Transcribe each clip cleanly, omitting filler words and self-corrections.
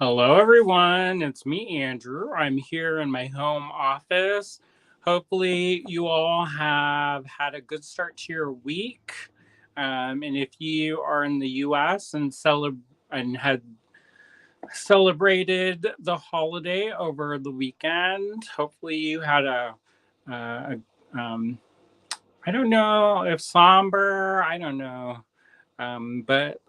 Hello, everyone. It's me, Andrew. I'm here in my home office. Hopefully, you all have had a good start to your week. And if you are in the U.S. and had celebrated the holiday over the weekend, hopefully you had a I don't know if somber. I don't know. But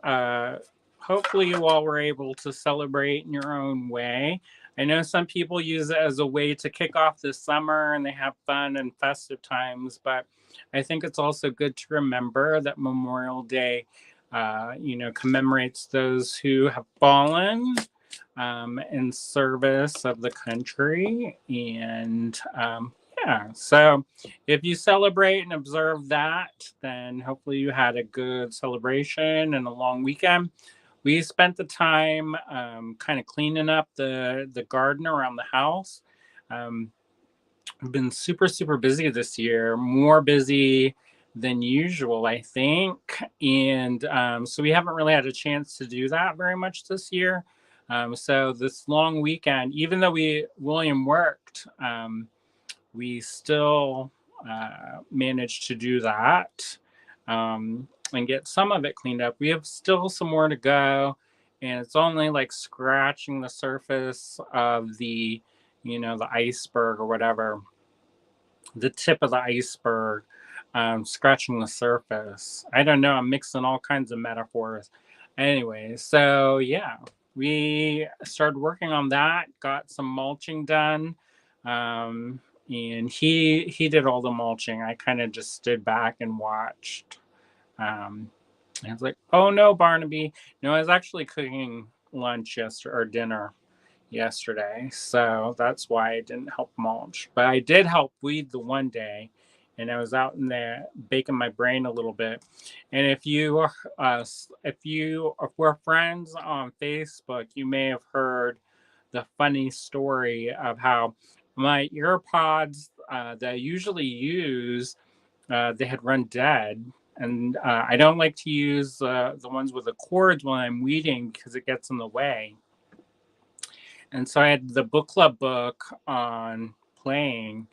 hopefully you all were able to celebrate in your own way. I know some people use it as a way to kick off the summer and they have fun and festive times, but I think it's also good to remember that Memorial Day, commemorates those who have fallen in service of the country. So if you celebrate and observe that, then hopefully you had a good celebration and a long weekend. We spent the time kind of cleaning up the garden around the house. Um, I've been super, super busy this year, more busy than usual, I think. And so we haven't really had a chance to do that very much this year. So this long weekend, even though William worked, we still managed to do that and get some of it cleaned up. We have still some more to go, and it's only like scratching the surface of the iceberg or whatever, the tip of the iceberg, scratching the surface. I don't know. I'm mixing all kinds of metaphors. Anyway, so yeah, we started working on that, got some mulching done. Um, and he did all the mulching. I kind of just stood back and watched. I was like, "Oh no, Barnaby!" No, I was actually cooking lunch yesterday or dinner yesterday, so that's why I didn't help mulch. But I did help weed the one day, and I was out in there baking my brain a little bit. And if we're friends on Facebook, you may have heard the funny story of how my earpods that I usually use, they had run dead. And I don't like to use the ones with the cords when I'm weeding because it gets in the way. And so I had the book club book on playing,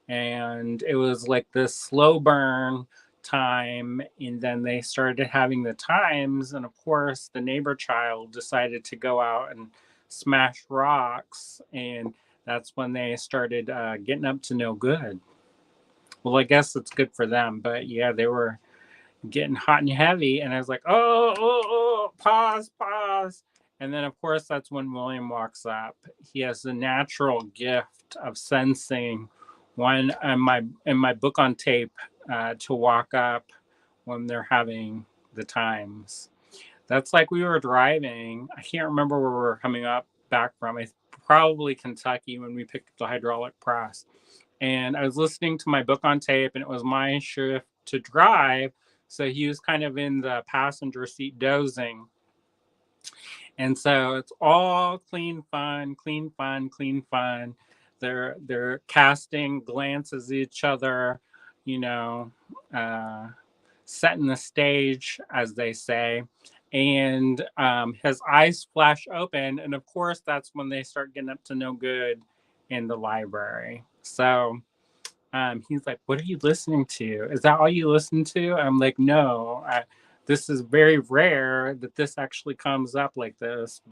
and it was like this slow burn time. And then they started having the times, and of course, the neighbor child decided to go out and smash rocks, and that's when they started getting up to no good. Well, I guess it's good for them, but yeah, they were getting hot and heavy, and I was like, oh, pause, pause. And then, of course, that's when William walks up. He has the natural gift of sensing when in my book on tape to walk up when they're having the times. That's like we were driving. I can't remember where we were coming up back from. Probably Kentucky when we picked up the hydraulic press. And I was listening to my book on tape, and it was my shift to drive. So he was kind of in the passenger seat dozing. And so it's all clean fun, clean fun, clean fun. They're casting glances at each other, you know, uh, setting the stage, as they say. And his eyes flash open, and of course, that's when they start getting up to no good in the library. So he's like, "What are you listening to? Is that all you listen to?" I'm like, "No, this is very rare that this actually comes up like this."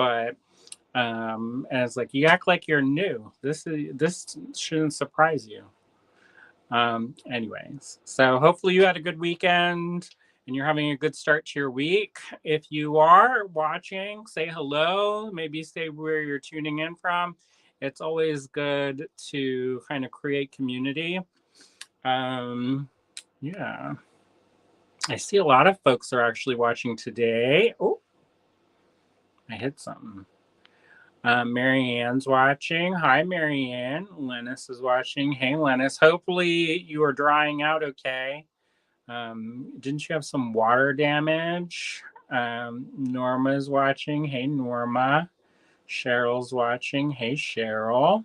And it's like, "You act like you're new. This shouldn't surprise you." Anyways, so hopefully you had a good weekend and you're having a good start to your week. If you are watching, say hello. Maybe say where you're tuning in from. It's always good to kind of create community. Um, yeah, I see a lot of folks are actually watching today. Oh, I hit something. Marianne's watching. Hi, Marianne. Lennis is watching. Hey, Lennis. Hopefully you are drying out okay. Didn't you have some water damage? Norma's watching. Hey, Norma. Cheryl's watching. Hey, Cheryl.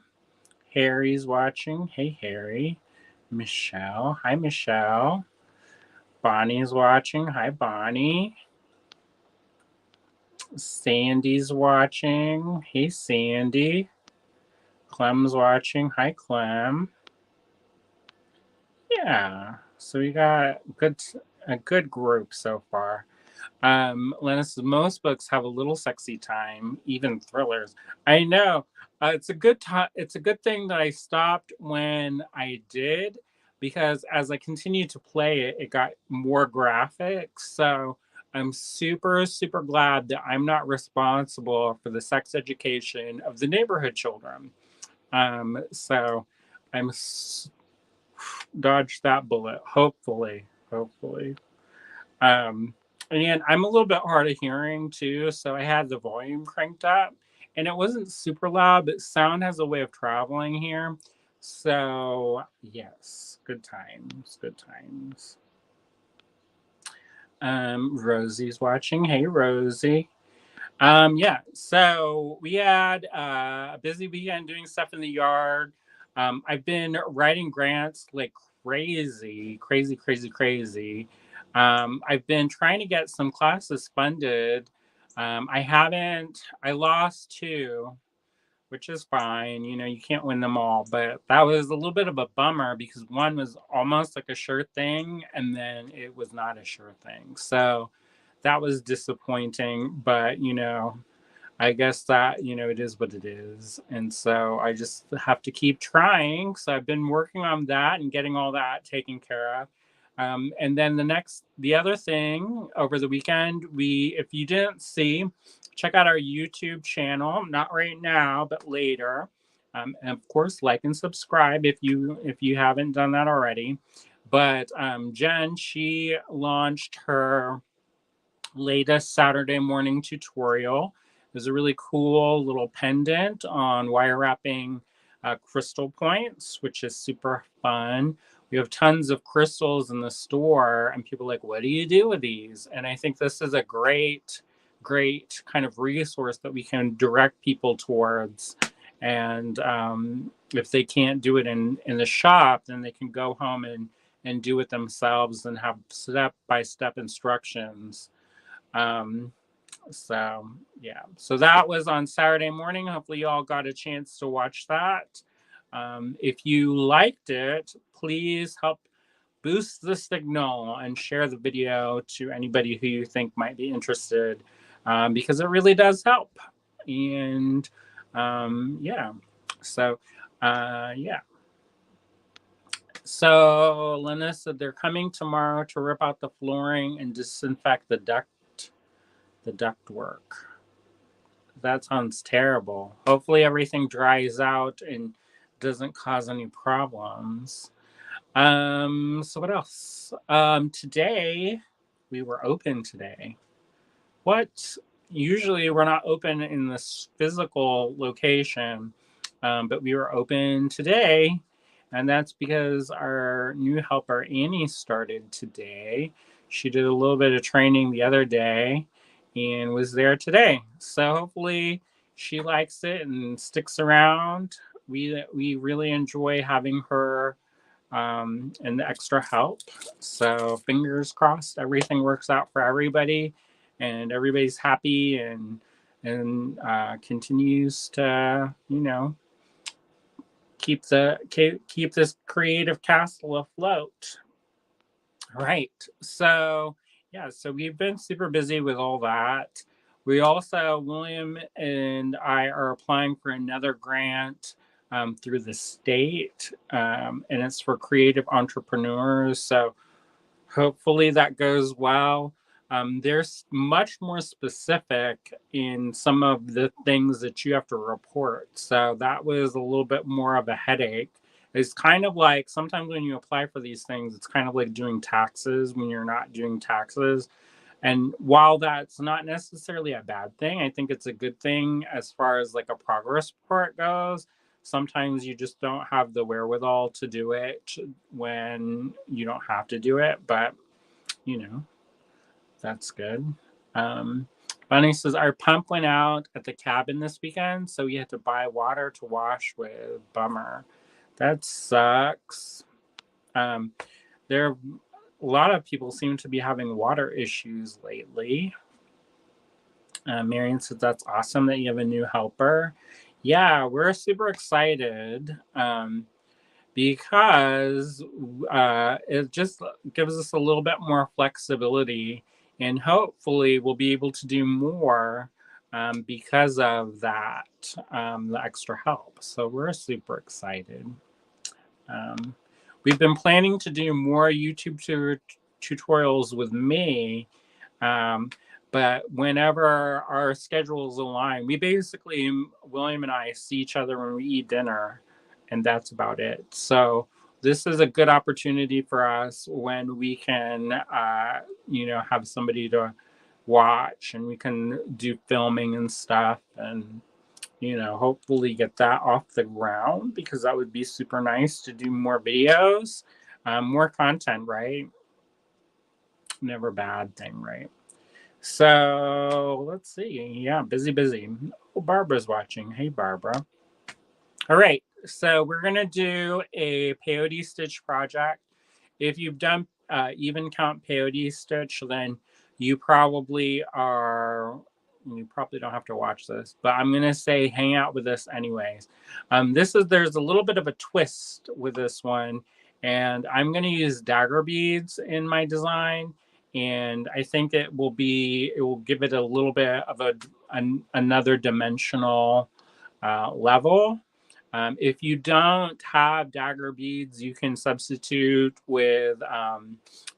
Harry's watching. Hey, Harry. Michelle. Hi, Michelle. Bonnie's watching. Hi, Bonnie. Sandy's watching. Hey, Sandy. Clem's watching. Hi, Clem. Yeah. So we got a good group so far. Lennis, most books have a little sexy time, even thrillers. I know. It's a good time. It's a good thing that I stopped when I did, because as I continued to play it, it got more graphic. So I'm super, super glad that I'm not responsible for the sex education of the neighborhood children. So I'm dodged that bullet. Hopefully. Um, and I'm a little bit hard of hearing too, so I had the volume cranked up, and it wasn't super loud, but sound has a way of traveling here. So yes, good times, good times. Rosie's watching. Hey, Rosie. Yeah, so we had a busy weekend doing stuff in the yard. I've been writing grants like crazy. I've been trying to get some classes funded. I lost two, which is fine. You know, you can't win them all, but that was a little bit of a bummer because one was almost like a sure thing, and then it was not a sure thing. So that was disappointing, but I guess that, it is what it is. And so I just have to keep trying. So I've been working on that and getting all that taken care of. And then the other thing over the weekend, if you didn't see, check out our YouTube channel, not right now, but later. And of course, like and subscribe if you haven't done that already. But Jen, she launched her latest Saturday morning tutorial. There's a really cool little pendant on wire wrapping crystal points, which is super fun. We have tons of crystals in the store, and people are like, what do you do with these? And I think this is a great kind of resource that we can direct people towards. And if they can't do it in the shop, then they can go home and do it themselves and have step-by-step instructions. um, so yeah, so that was on Saturday morning. Hopefully, you all got a chance to watch that. If you liked it, please help boost the signal and share the video to anybody who you think might be interested, because it really does help. And yeah, so yeah. So Lena said they're coming tomorrow to rip out the flooring and disinfect the ductwork. That sounds terrible. Hopefully everything dries out and doesn't cause any problems. So what else? Today we were open today. What? Usually we're not open in this physical location, but we were open today, and that's because our new helper Annie started today. She did a little bit of training the other day and was there today. So hopefully she likes it and sticks around. We really enjoy having her and the extra help. So fingers crossed, everything works out for everybody, and everybody's happy and continues to keep this creative castle afloat. Right. So yeah, so we've been super busy with all that. We also, William and I are applying for another grant through the state, and it's for creative entrepreneurs. So hopefully that goes well. There's much more specific in some of the things that you have to report. So that was a little bit more of a headache. It's kind of like sometimes when you apply for these things, it's kind of like doing taxes when you're not doing taxes. And while that's not necessarily a bad thing, I think it's a good thing as far as like a progress report goes. Sometimes you just don't have the wherewithal to do it when you don't have to do it, but you know, that's good. Um, Bunny says our pump went out at the cabin this weekend, so we had to buy water to wash with. Bummer. That sucks. Um, there, a lot of people seem to be having water issues lately. Marion says that's awesome that you have a new helper. Yeah, we're super excited because it just gives us a little bit more flexibility, and hopefully we'll be able to do more because of that, the extra help. So we're super excited. Um, we've been planning to do more YouTube tutorials with me, um, but whenever our schedules align, we basically, William and I see each other when we eat dinner, and that's about it. So this is a good opportunity for us when we can, have somebody to watch, and we can do filming and stuff, and hopefully get that off the ground, because that would be super nice to do more videos, more content, right? Never a bad thing, right? So let's see. Yeah, busy, busy. Oh, Barbara's watching. Hey, Barbara. All right. So we're going to do a peyote stitch project. If you've done even count peyote stitch, then you probably don't have to watch this, but I'm going to say hang out with this anyways. There's a little bit of a twist with this one, and I'm going to use dagger beads in my design. And I think it will give it a little bit of another dimensional level. If you don't have dagger beads, you can substitute with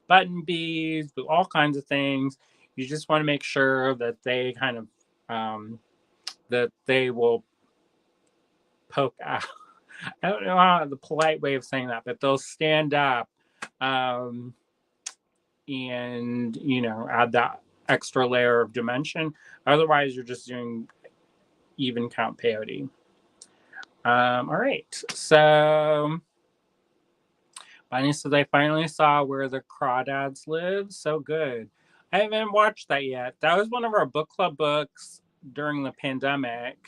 button beads, with all kinds of things. You just want to make sure that they that they will poke out. I don't know how the polite way of saying that, but they'll stand up, and add that extra layer of dimension. Otherwise, you're just doing even count peyote. All right, so Bonnie says, I finally saw where the crawdads live. So good. I haven't watched that yet. That was one of our book club books during the pandemic.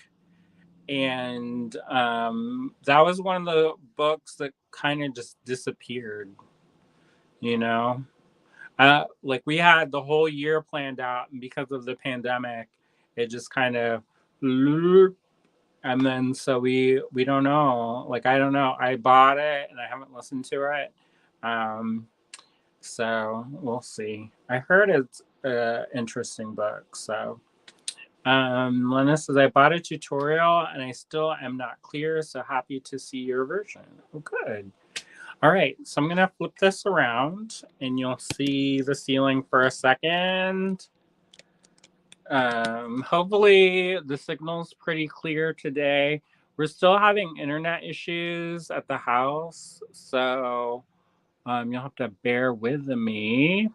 And that was one of the books that kind of just disappeared, you know? Like we had the whole year planned out, and because of the pandemic, it just kind of, and then so we don't know. Like I don't know. I bought it and I haven't listened to it. So we'll see. I heard it's an interesting book. So Lena says, I bought a tutorial and I still am not clear. So happy to see your version. Oh, good. All right. So I'm going to flip this around and you'll see the ceiling for a second. Hopefully the signal's pretty clear today. We're still having internet issues at the house. So you'll have to bear with me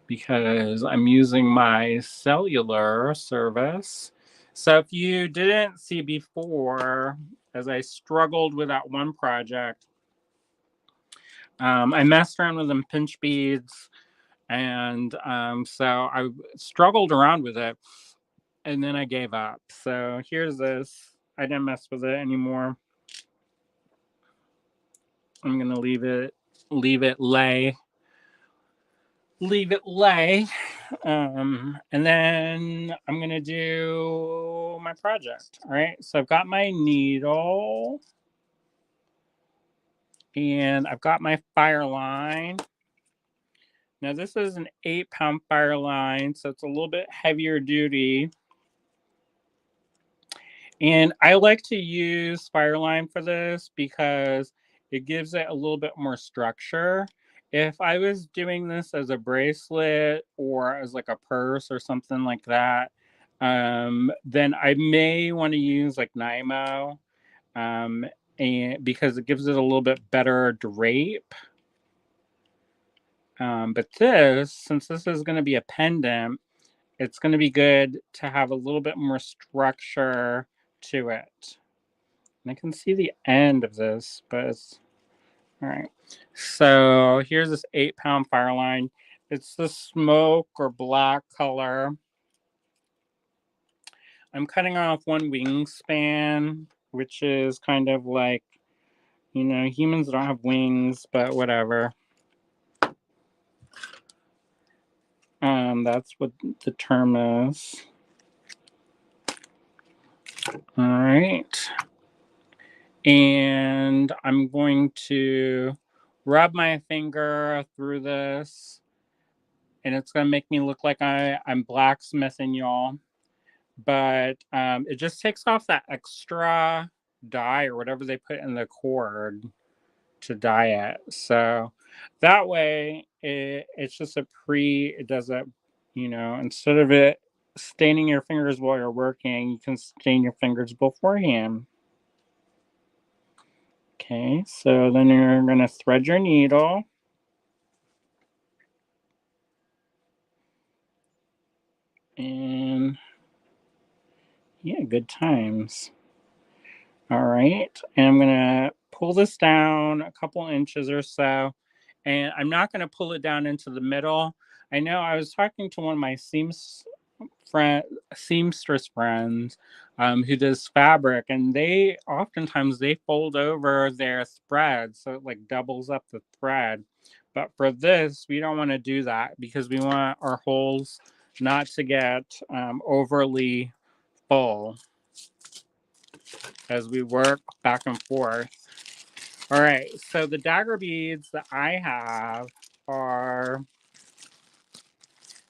because I'm using my cellular service. So if you didn't see before, as I struggled with that one project, I messed around with them pinch beads, and so I struggled around with it, and then I gave up. So here's this. I didn't mess with it anymore. I'm gonna leave it lay. And then I'm gonna do my project. All right, so I've got my needle and I've got my fire line. Now this is an 8-pound fire line, so it's a little bit heavier duty, and I like to use fire line for this because it gives it a little bit more structure. If I was doing this as a bracelet or as like a purse or something like that, then I may want to use like Nymo, and because it gives it a little bit better drape. But since this is going to be a pendant, it's going to be good to have a little bit more structure to it. And I can see the end of this, but it's all right. So here's this 8-pound fire line. It's the smoke or black color. I'm cutting off one wingspan, which is kind of like, humans don't have wings, but whatever. That's what the term is. All right. And I'm going to rub my finger through this, and it's going to make me look like I'm blacksmithing, y'all. But it just takes off that extra dye or whatever they put in the cord to dye it. So that way it's just it does it, instead of it staining your fingers while you're working, you can stain your fingers beforehand. Okay, so then you're going to thread your needle. And yeah, good times. All right, and I'm going to pull this down a couple inches or so. And I'm not going to pull it down into the middle. I know I was talking to one of my seamstress friends who does fabric, and they oftentimes they fold over their thread so it like doubles up the thread. But for this, we don't want to do that because we want our holes not to get overly full as we work back and forth. All right, so the dagger beads that I have are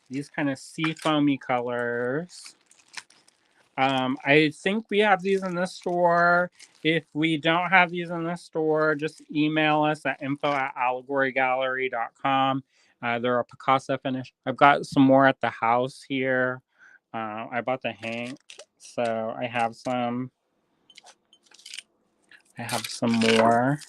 these kind of sea foamy colors. I think we have these in the store. If we don't have these in the store, just email us at info@allegorygallery.com. They're a Picasso finish. I've got some more at the house here. I bought the Hank, so I have some. I have some more.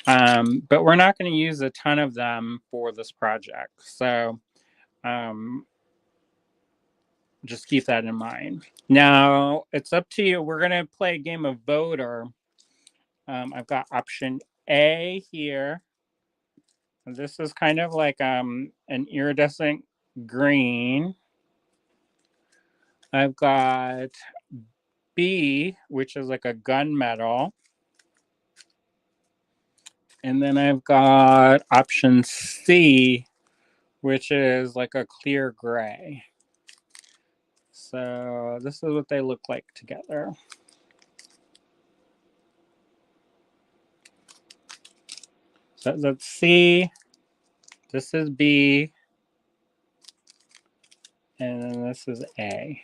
But we're not going to use a ton of them for this project. So just keep that in mind. Now, it's up to you. We're going to play a game of voter. I've got option A here. This is kind of like an iridescent green. I've got B, which is like a gunmetal. And then I've got option C, which is like a clear gray. So this is what they look like together. So that's C, this is B, and then this is A.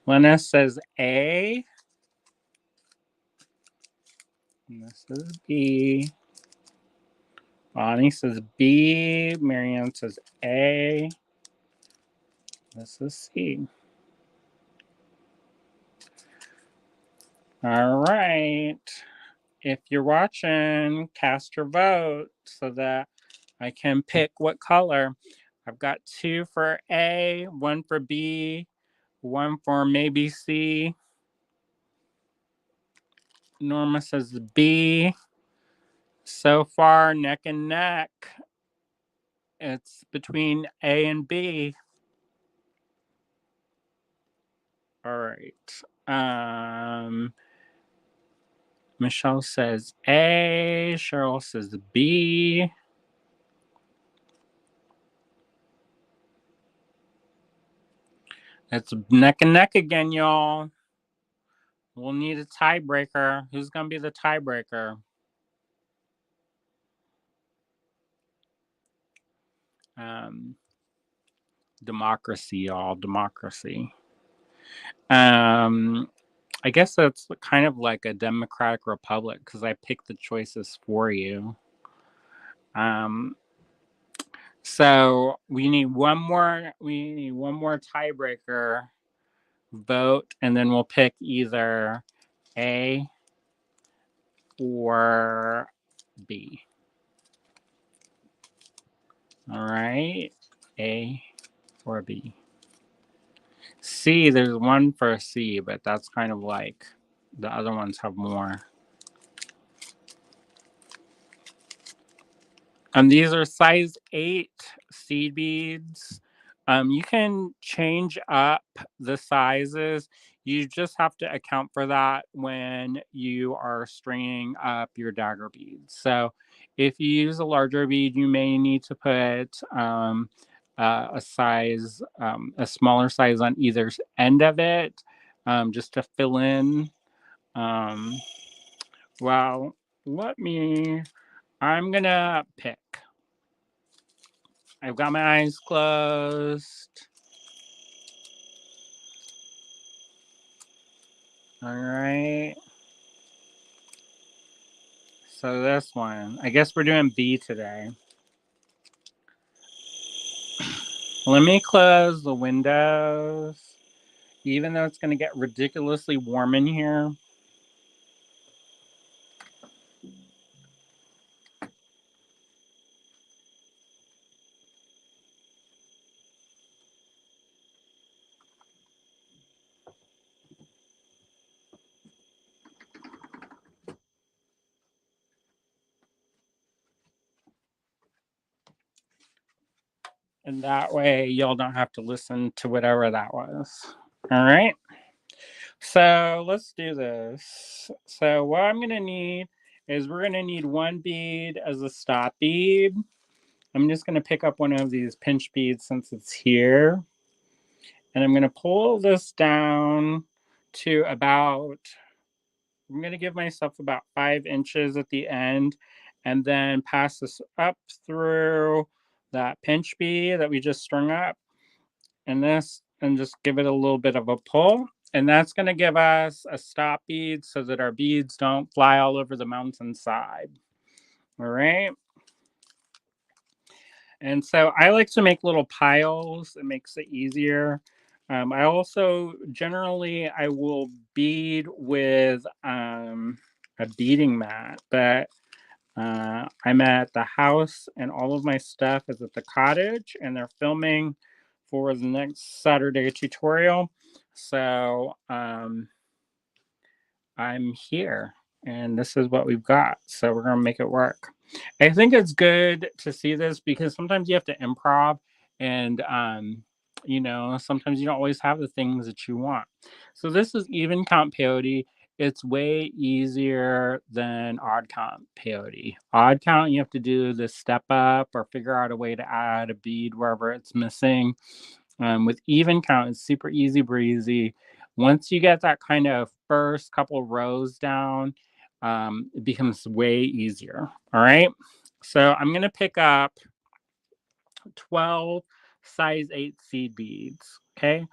Lena says A, and this is B. Bonnie says B, Marianne says A, this is C. All right. If you're watching, cast your vote so that I can pick what color. I've got 2 for A, 1 for B, 1 for maybe C. Norma says B. So far, neck and neck. It's between A and B. All right. Michelle says A. Cheryl says B. It's neck and neck again, y'all. We'll need a tiebreaker. Who's going to be the tiebreaker? Democracy, y'all. Democracy. I guess that's kind of like a democratic republic because I pick the choices for you. So we need one more. We need one more tiebreaker vote, and then we'll pick either A or B. All right, A or B. C, there's one for C, but that's kind of like the other ones have more. These are size 8 seed beads. You can change up the sizes. You just have to account for that when you are stringing up your dagger beads. So If you use a larger bead, you may need to put a smaller size on either end of it, just to fill in. Um, well, I'm gonna pick. I've got my eyes closed. All right. So this one, I guess we're doing B today. Let me close the windows, even though it's going to get ridiculously warm in here. And that way y'all don't have to listen to whatever that was. All right. So let's do this. So what I'm going to need is we're going to need one bead as a stop bead. I'm just going to pick up one of these pinch beads since it's here. And I'm going to pull this down to about, I'm going to give myself about 5 inches at the end, and then pass this up through that pinch bead that we just strung up, and just give it a little bit of a pull. And that's going to give us a stop bead so that our beads don't fly all over the mountainside. All right. And so I like to make little piles. It makes it easier. I also generally I will bead with a beading mat, but I'm at the house and all of my stuff is at the cottage, and they're filming for the next Saturday tutorial. So I'm here and this is what we've got. So we're going to make it work. I think it's good to see this because sometimes you have to improv, and, sometimes you don't always have the things that you want. So this is even count peyote. It's way easier than odd count peyote. Odd count, you have to do the step up or figure out a way to add a bead wherever it's missing. With even count, it's super easy breezy. Once you get that kind of first couple rows down, it becomes way easier. All right. So I'm going to pick up 12 size 8 seed beads. Okay.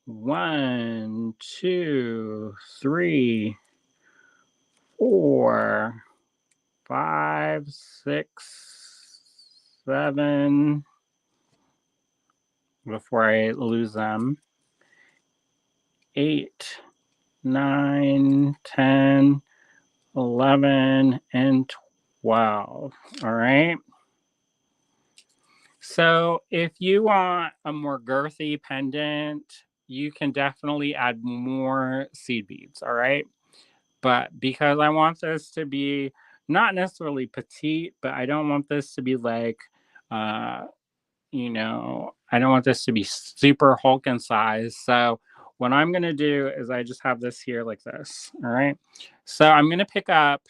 1, 2, 3, 4, 5, 6, 7. Before I lose them. 8, 9, 10, 11, and 12. All right. So if you want a more girthy pendant, you can definitely add more seed beads. All right. But because I want this to be not necessarily petite, but I don't want this to be like, uh, I don't want this to be super Hulk in size. So what I'm going to do is I just have this here like this. All right. So I'm going to pick up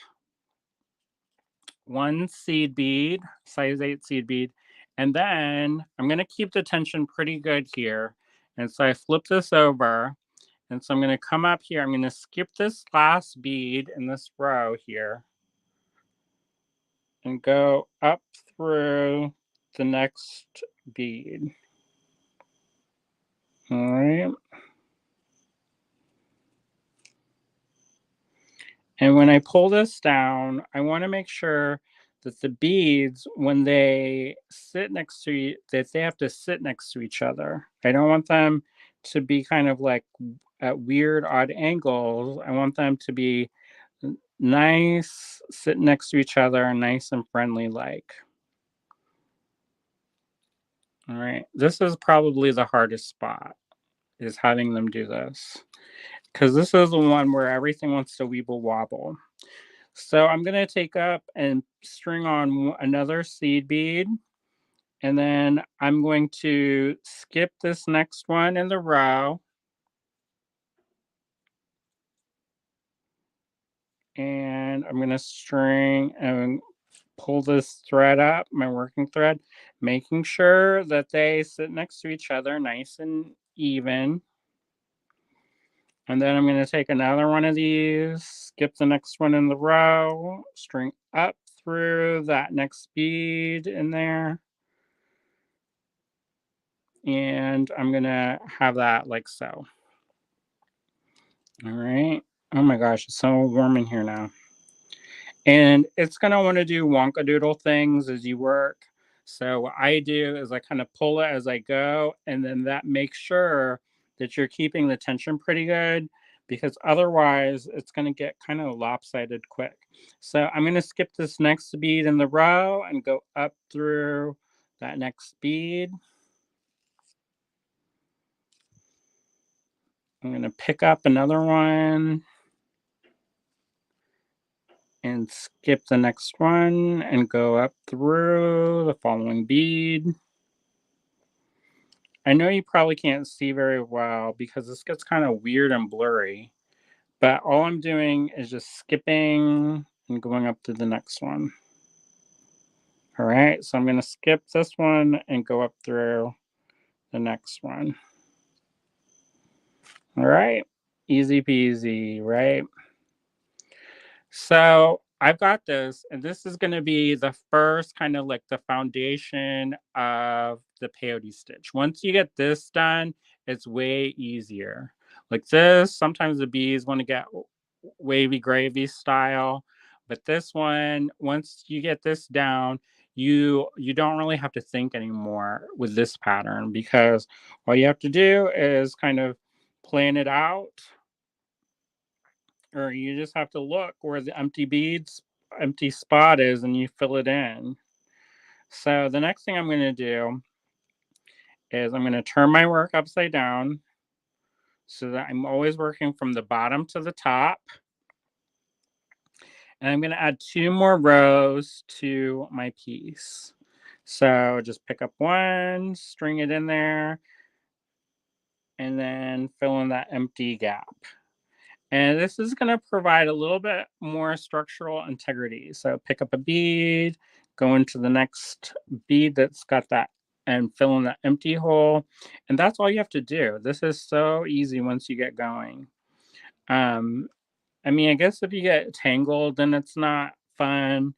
one seed bead, size 8 seed bead, and then I'm going to keep the tension pretty good here. And so I flip this over. And so I'm going to come up here. I'm going to skip this last bead in this row here and go up through the next bead. All right. And when I pull this down, I want to make sure that the beads, when they sit next to that they have to sit next to each other. I don't want them to be kind of like at weird odd angles. I want them to be nice, sit next to each other, nice and friendly like. All right. This is probably the hardest spot, is having them do this, because this is the one where everything wants to weeble wobble. So I'm going to take up and string on another seed bead, and then I'm going to skip this next one in the row, and I'm going to string and pull this thread up, my working thread, making sure that they sit next to each other nice and even. And then I'm going to take another one of these, skip the next one in the row, string up through that next bead in there. And I'm going to have that like so. All right. Oh my gosh, it's so warm in here now. And it's going to want to do wonkadoodle things as you work. So what I do is I kind of pull it as I go, and then that makes sure that you're keeping the tension pretty good, because otherwise it's going to get kind of lopsided quick. So I'm going to skip this next bead in the row and go up through that next bead. I'm going to pick up another one and skip the next one and go up through the following bead. I know you probably can't see very well because this gets kind of weird and blurry, but all I'm doing is just skipping and going up to the next one. All right, so I'm going to skip this one and go up through the next one. All right, easy peasy, right? So I've got this, and this is going to be the first kind of like the foundation of the peyote stitch. Once you get this done, it's way easier. Like this, sometimes the bees want to get wavy gravy style, but this one, once you get this down, you don't really have to think anymore with this pattern, because all you have to do is kind of plan it out, or you just have to look where the empty spot is, and you fill it in. So the next thing I'm going to do is I'm going to turn my work upside down so that I'm always working from the bottom to the top. And I'm going to add 2 more rows to my piece. So just pick up one, string it in there, and then fill in that empty gap. And this is going to provide a little bit more structural integrity. So pick up a bead, go into the next bead that's got that, and fill in that empty hole. And that's all you have to do. This is so easy once you get going. I mean, I guess if you get tangled, then it's not fun.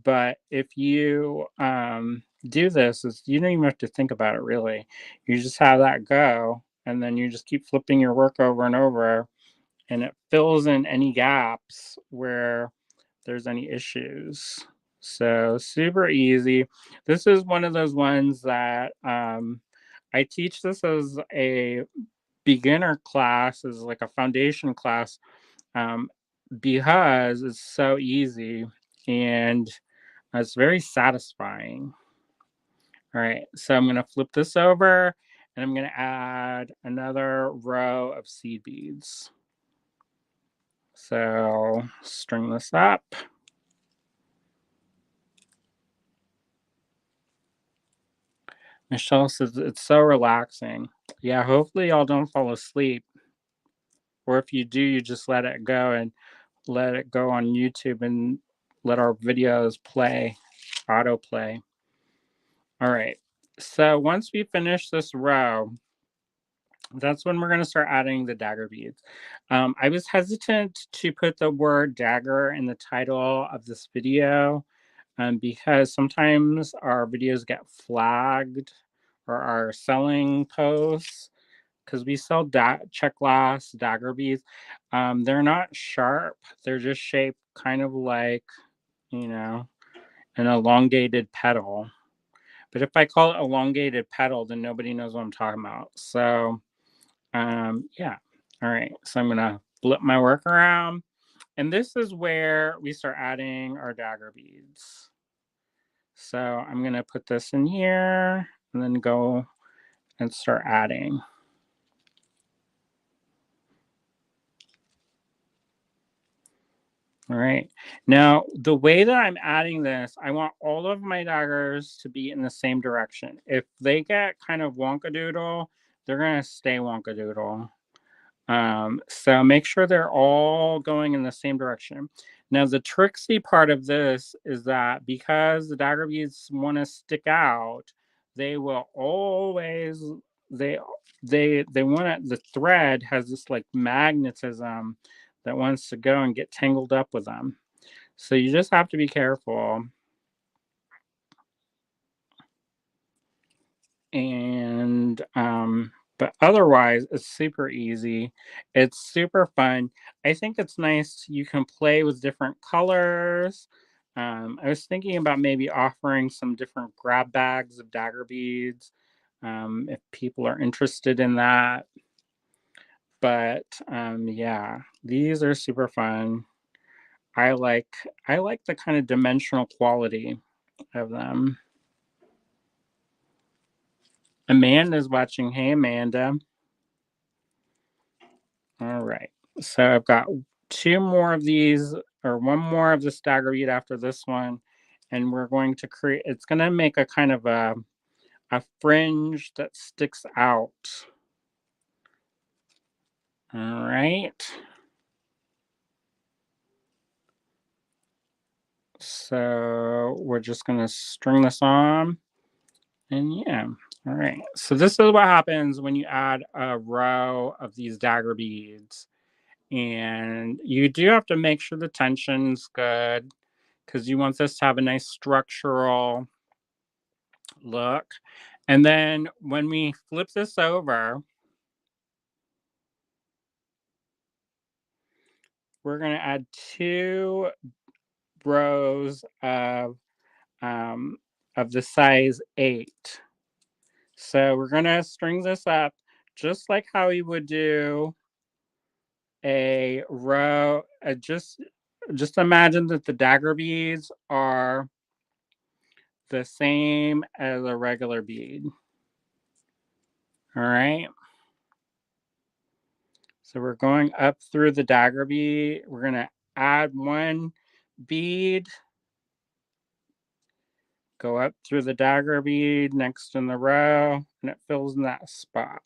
But if you do this, you don't even have to think about it really. You just have that go, and then you just keep flipping your work over and over, and it fills in any gaps where there's any issues. So super easy. This is one of those ones that I teach this as a beginner class, as like a foundation class, um, because it's so easy and it's very satisfying. All right, so I'm going to flip this over, and I'm going to add another row of seed beads. So string this up. Michelle says it's so relaxing. Yeah, hopefully y'all don't fall asleep. Or if you do, you just let it go and let it go on YouTube and let our videos play, autoplay. All right. So once we finish this row, that's when we're going to start adding the dagger beads. I was hesitant to put the word dagger in the title of this video, because sometimes our videos get flagged, or our selling posts, because we sell check glass dagger beads. They're not sharp. They're just shaped kind of like, you know, an elongated petal. But if I call it elongated petal, then nobody knows what I'm talking about. So, yeah. All right. So I'm going to flip my work around. And this is where we start adding our dagger beads. So I'm going to put this in here and then go and start adding. All right. Now, the way that I'm adding this, I want all of my daggers to be in the same direction. If they get kind of wonkadoodle, they're going to stay wonkadoodle. So make sure they're all going in the same direction. Now, the tricksy part of this is that because the dagger beads want to stick out, they will always they they want to. The thread has this like magnetism that wants to go and get tangled up with them. So you just have to be careful. And but otherwise it's super easy, it's super fun. I think it's nice you can play with different colors. I was thinking about maybe offering some different grab bags of dagger beads, if people are interested in that. But yeah, these are super fun. I like the kind of dimensional quality of them. Amanda's watching. Hey, Amanda. All right. So I've got two more of these, or one more of the stagger bead after this one, and we're going to create. It's going to make a kind of a fringe that sticks out. All right. So we're just going to string this on, and yeah. All right. So this is what happens when you add a row of these dagger beads, and you do have to make sure the tension's good because you want this to have a nice structural look. And then when we flip this over, we're going to add two rows um, of the size 8. So we're going to string this up just like how we would do a row. Just imagine that the dagger beads are the same as a regular bead. All right. So we're going up through the dagger bead. We're going to add one bead, go up through the dagger bead next in the row, and it fills in that spot.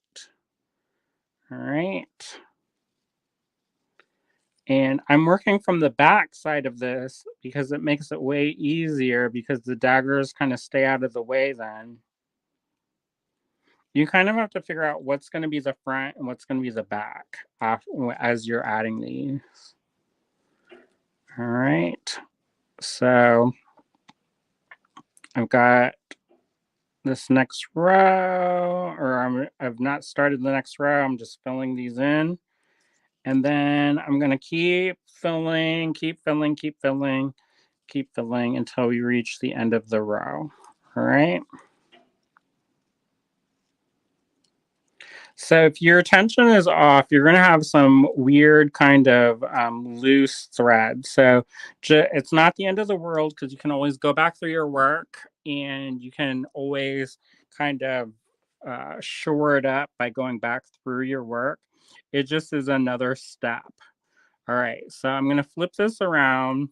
All right. And I'm working from the back side of this because it makes it way easier because the daggers kind of stay out of the way then. You kind of have to figure out what's going to be the front and what's going to be the back as you're adding these. All right. So I've got this next row, or I've not started the next row. I'm just filling these in. And then I'm going to keep filling, keep filling, keep filling, keep filling until we reach the end of the row. All right. So if your tension is off, you're going to have some weird kind of loose thread. So it's not the end of the world because you can always go back through your work and you can always kind of shore it up by going back through your work. It just is another step. All right, so I'm going to flip this around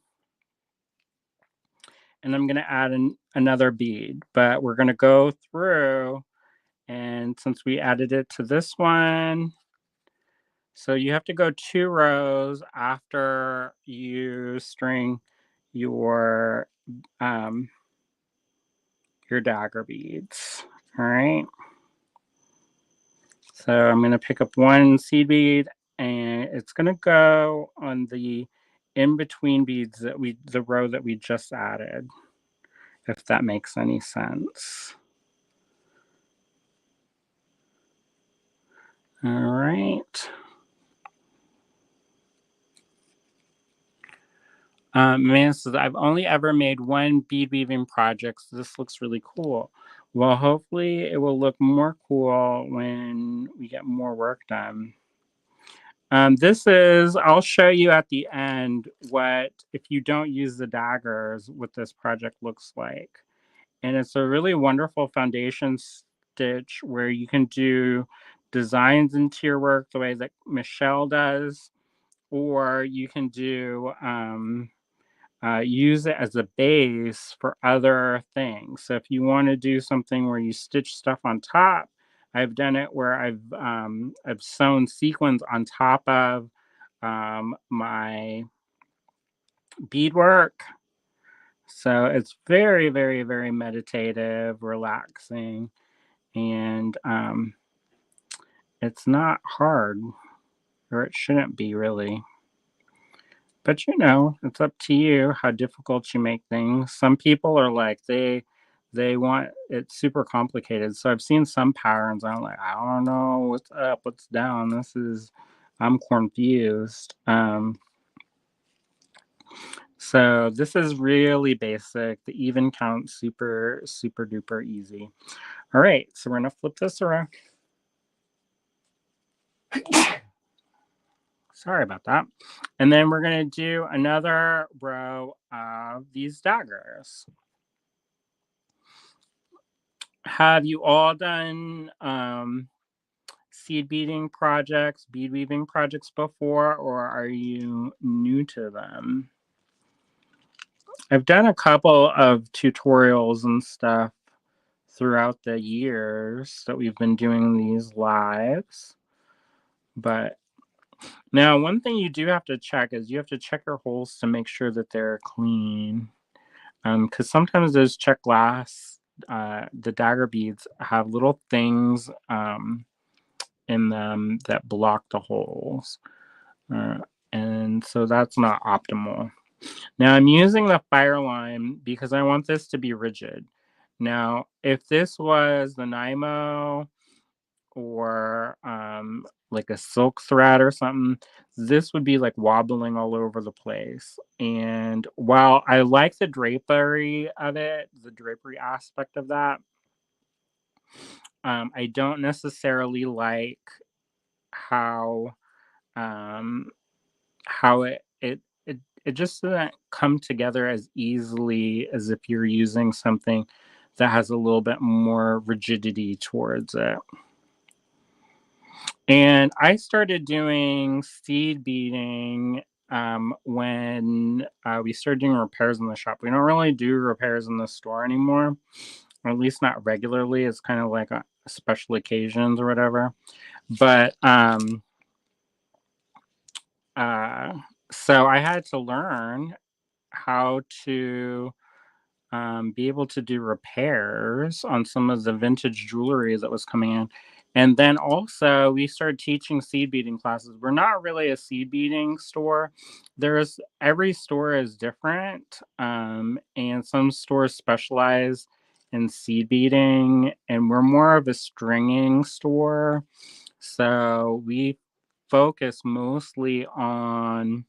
and I'm going to add another bead, but we're going to go through, and since we added it to this one, so you have to go 2 rows after you string your um your dagger beads. All right. So I'm going to pick up one seed bead and it's going to go on the in between beads that the row that we just added, if that makes any sense. All right. Man says, I've only ever made one bead weaving project, so this looks really cool. Well, hopefully it will look more cool when we get more work done. I'll show you at the end what, if you don't use the daggers, what this project looks like. And it's a really wonderful foundation stitch where you can do designs into your work the way that Michelle does, or you can do use it as a base for other things. So if you want to do something where you stitch stuff on top I've done it where I've sewn sequins on top of my beadwork. So it's very, very, very meditative, relaxing, and it's not hard, or it shouldn't be really. But it's up to you how difficult you make things. Some people are like they want it super complicated. So I've seen some patterns. I'm like, I don't know what's up, what's down. I'm confused. So this is really basic. The even count, super, super duper easy. All right, so we're gonna flip this around. Sorry about that. And then we're gonna do another row of these daggers. Have you all done seed beading projects, bead weaving projects before, or are you new to them? I've done a couple of tutorials and stuff throughout the years that we've been doing these lives. But now, one thing you do have to check is you have to check your holes to make sure that they're clean. Because sometimes those check glass, the dagger beads have little things in them that block the holes. And so that's not optimal. Now I'm using the fire line because I want this to be rigid. Now, if this was the Nymo or like a silk thread or something, this would be like wobbling all over the place. And while I like the drapery of it, the drapery aspect of that, I don't necessarily like how um, how it just doesn't come together as easily as if you're using something that has a little bit more rigidity towards it. And I started doing seed beading when we started doing repairs in the shop. We don't really do repairs in the store anymore, or at least not regularly. It's kind of like special occasions or whatever. But so I had to learn how to be able to do repairs on some of the vintage jewelry that was coming in. And then also we started teaching seed beading classes. We're not really a seed beading store. Every store is different. And some stores specialize in seed beading, and we're more of a stringing store. So we focus mostly um,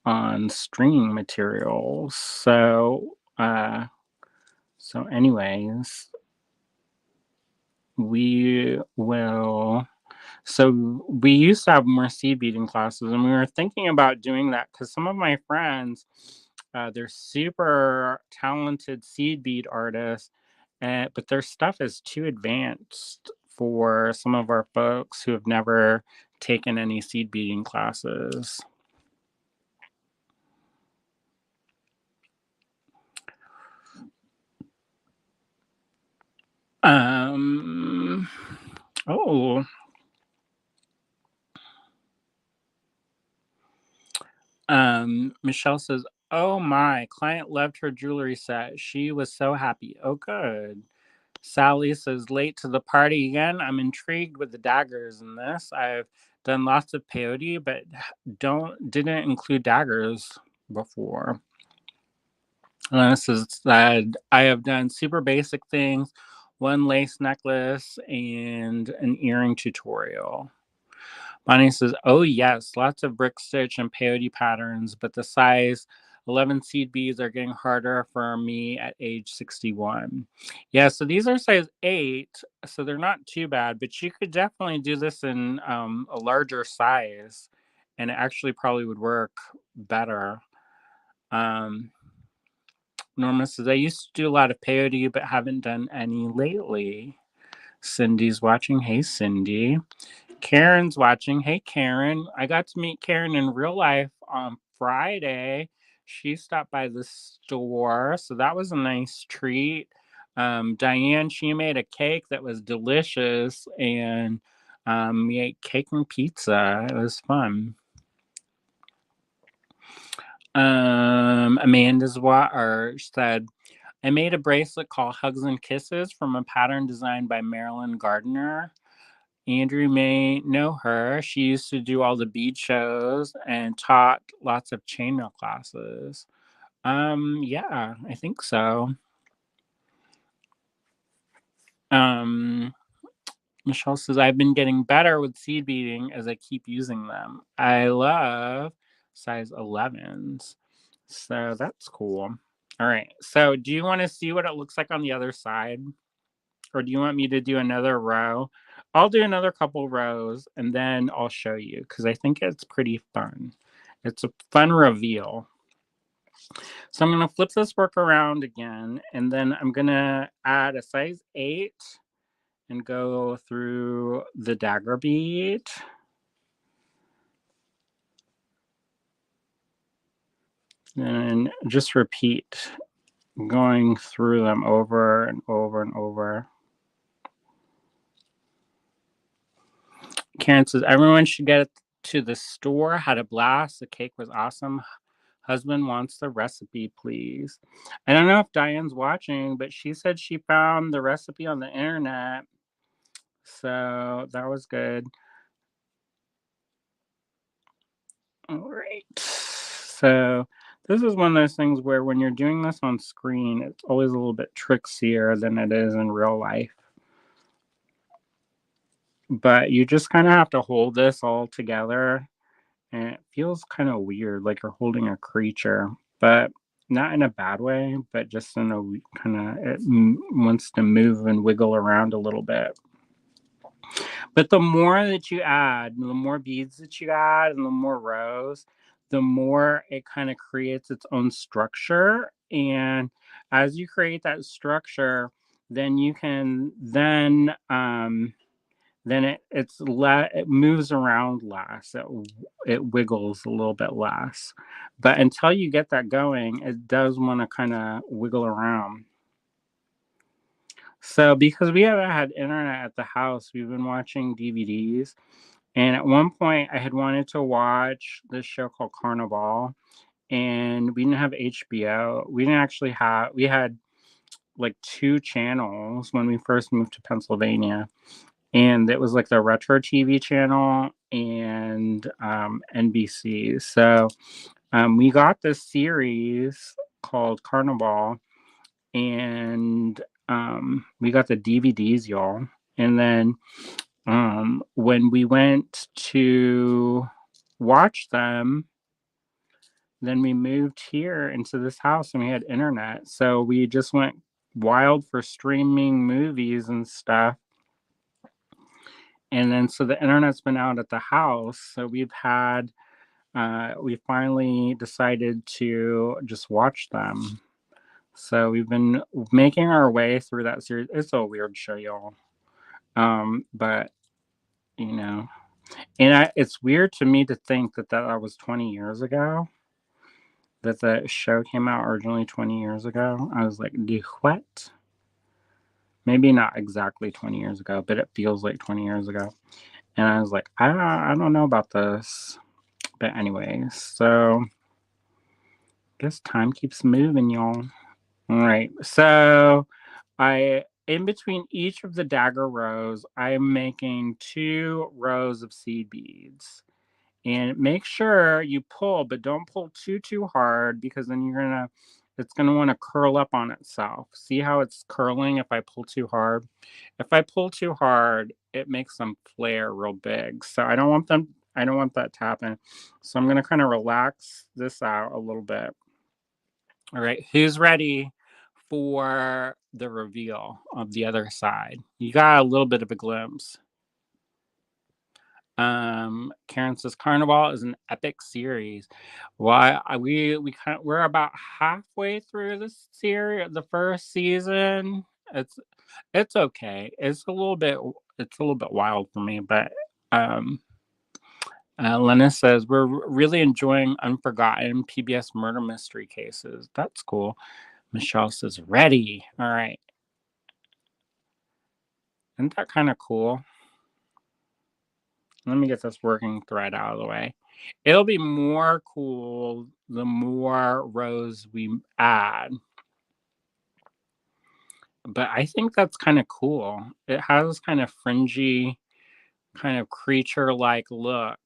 on stringing materials. So anyways, we will. So we used to have more seed beading classes, and we were thinking about doing that because some of my friends, they're super talented seed bead artists, but their stuff is too advanced for some of our folks who have never taken any seed beading classes. Um. Oh. Michelle says, "Oh my, client loved her jewelry set. She was so happy. Oh, good." Sally says, "Late to the party again. I'm intrigued with the daggers in this. I've done lots of peyote, but didn't include daggers before." This is said, "I have done super basic things, one lace necklace and an earring tutorial." Bonnie says, "Oh yes, lots of brick stitch and peyote patterns, but the size 11 seed beads are getting harder for me at age 61." Yeah, so these are size 8, so they're not too bad, but you could definitely do this in a larger size, and it actually probably would work better. Um, Norma says, "I used to do a lot of peyote, but haven't done any lately." Cindy's watching. Hey, Cindy. Karen's watching. Hey, Karen. I got to meet Karen in real life on Friday. She stopped by the store, so that was a nice treat. Diane, she made a cake that was delicious, and we ate cake and pizza. It was fun. Amanda's water said, I made a bracelet called Hugs and Kisses from a pattern designed by Marilyn Gardner. Andrew may know her. She used to do all the bead shows and taught lots of chainmail classes. Yeah, I think so. Michelle says, I've been getting better with seed beading as I keep using them. I love size 11s. So that's cool. All right. So do you want to see what it looks like on the other side? Or do you want me to do another row? I'll do another couple rows and then I'll show you because I think it's pretty fun. It's a fun reveal. So I'm going to flip this work around again, and then I'm going to add a size 8 and go through the dagger bead. And just repeat going through them over and over and over. Karen says, everyone should get to the store. Had a blast. The cake was awesome. Husband wants the recipe, please. I don't know if Diane's watching, but she said she found the recipe on the internet. So that was good. All right. So this is one of those things where when you're doing this on screen, it's always a little bit trickier than it is in real life. But you just kind of have to hold this all together, and it feels kind of weird, like you're holding a creature, but not in a bad way, but just in a kind of, it wants to move and wiggle around a little bit. But the more that you add, the more beads that you add, and the more rows, the more it kind of creates its own structure. And as you create that structure, then you can then it moves around less. It wiggles a little bit less. But until you get that going, it does want to kind of wiggle around. So because we haven't had internet at the house, we've been watching DVDs. And at one point, I had wanted to watch this show called Carnival, and we didn't have HBO. We didn't actually have, we had like 2 channels when we first moved to Pennsylvania. And it was like the retro TV channel and NBC. So we got this series called Carnival, and we got the DVDs, y'all. And then when we went to watch them, then we moved here into this house and we had internet. So we just went wild for streaming movies and stuff. And then so the internet's been out at the house. So we finally decided to just watch them. So we've been making our way through that series. It's a weird show, y'all. But you know, and it's weird to me to think that was 20 years ago. That the show came out originally 20 years ago. I was like, what? Maybe not exactly 20 years ago, but it feels like 20 years ago. And I was like, I don't know about this. But anyway, so I guess time keeps moving, y'all. All right. So in between each of the dagger rows, I'm making 2 rows of seed beads. And make sure you pull, but don't pull too hard, because then it's gonna want to curl up on itself. See how it's curling if I pull too hard? If I pull too hard, it makes them flare real big. So I don't want that to happen. So I'm gonna kind of relax this out a little bit. All right, who's ready for the reveal of the other side? You got a little bit of a glimpse. Karen says Carnival is an epic series. Why we're about halfway through the series, the first season. It's okay. It's a little bit wild for me, but Lena says we're really enjoying unforgotten PBS murder mystery cases. That's cool. Michelle says ready. All right. Isn't that kind of cool? Let me get this working thread out of the way. It'll be more cool the more rows we add. But I think that's kind of cool. It has this kind of fringy, kind of creature-like look.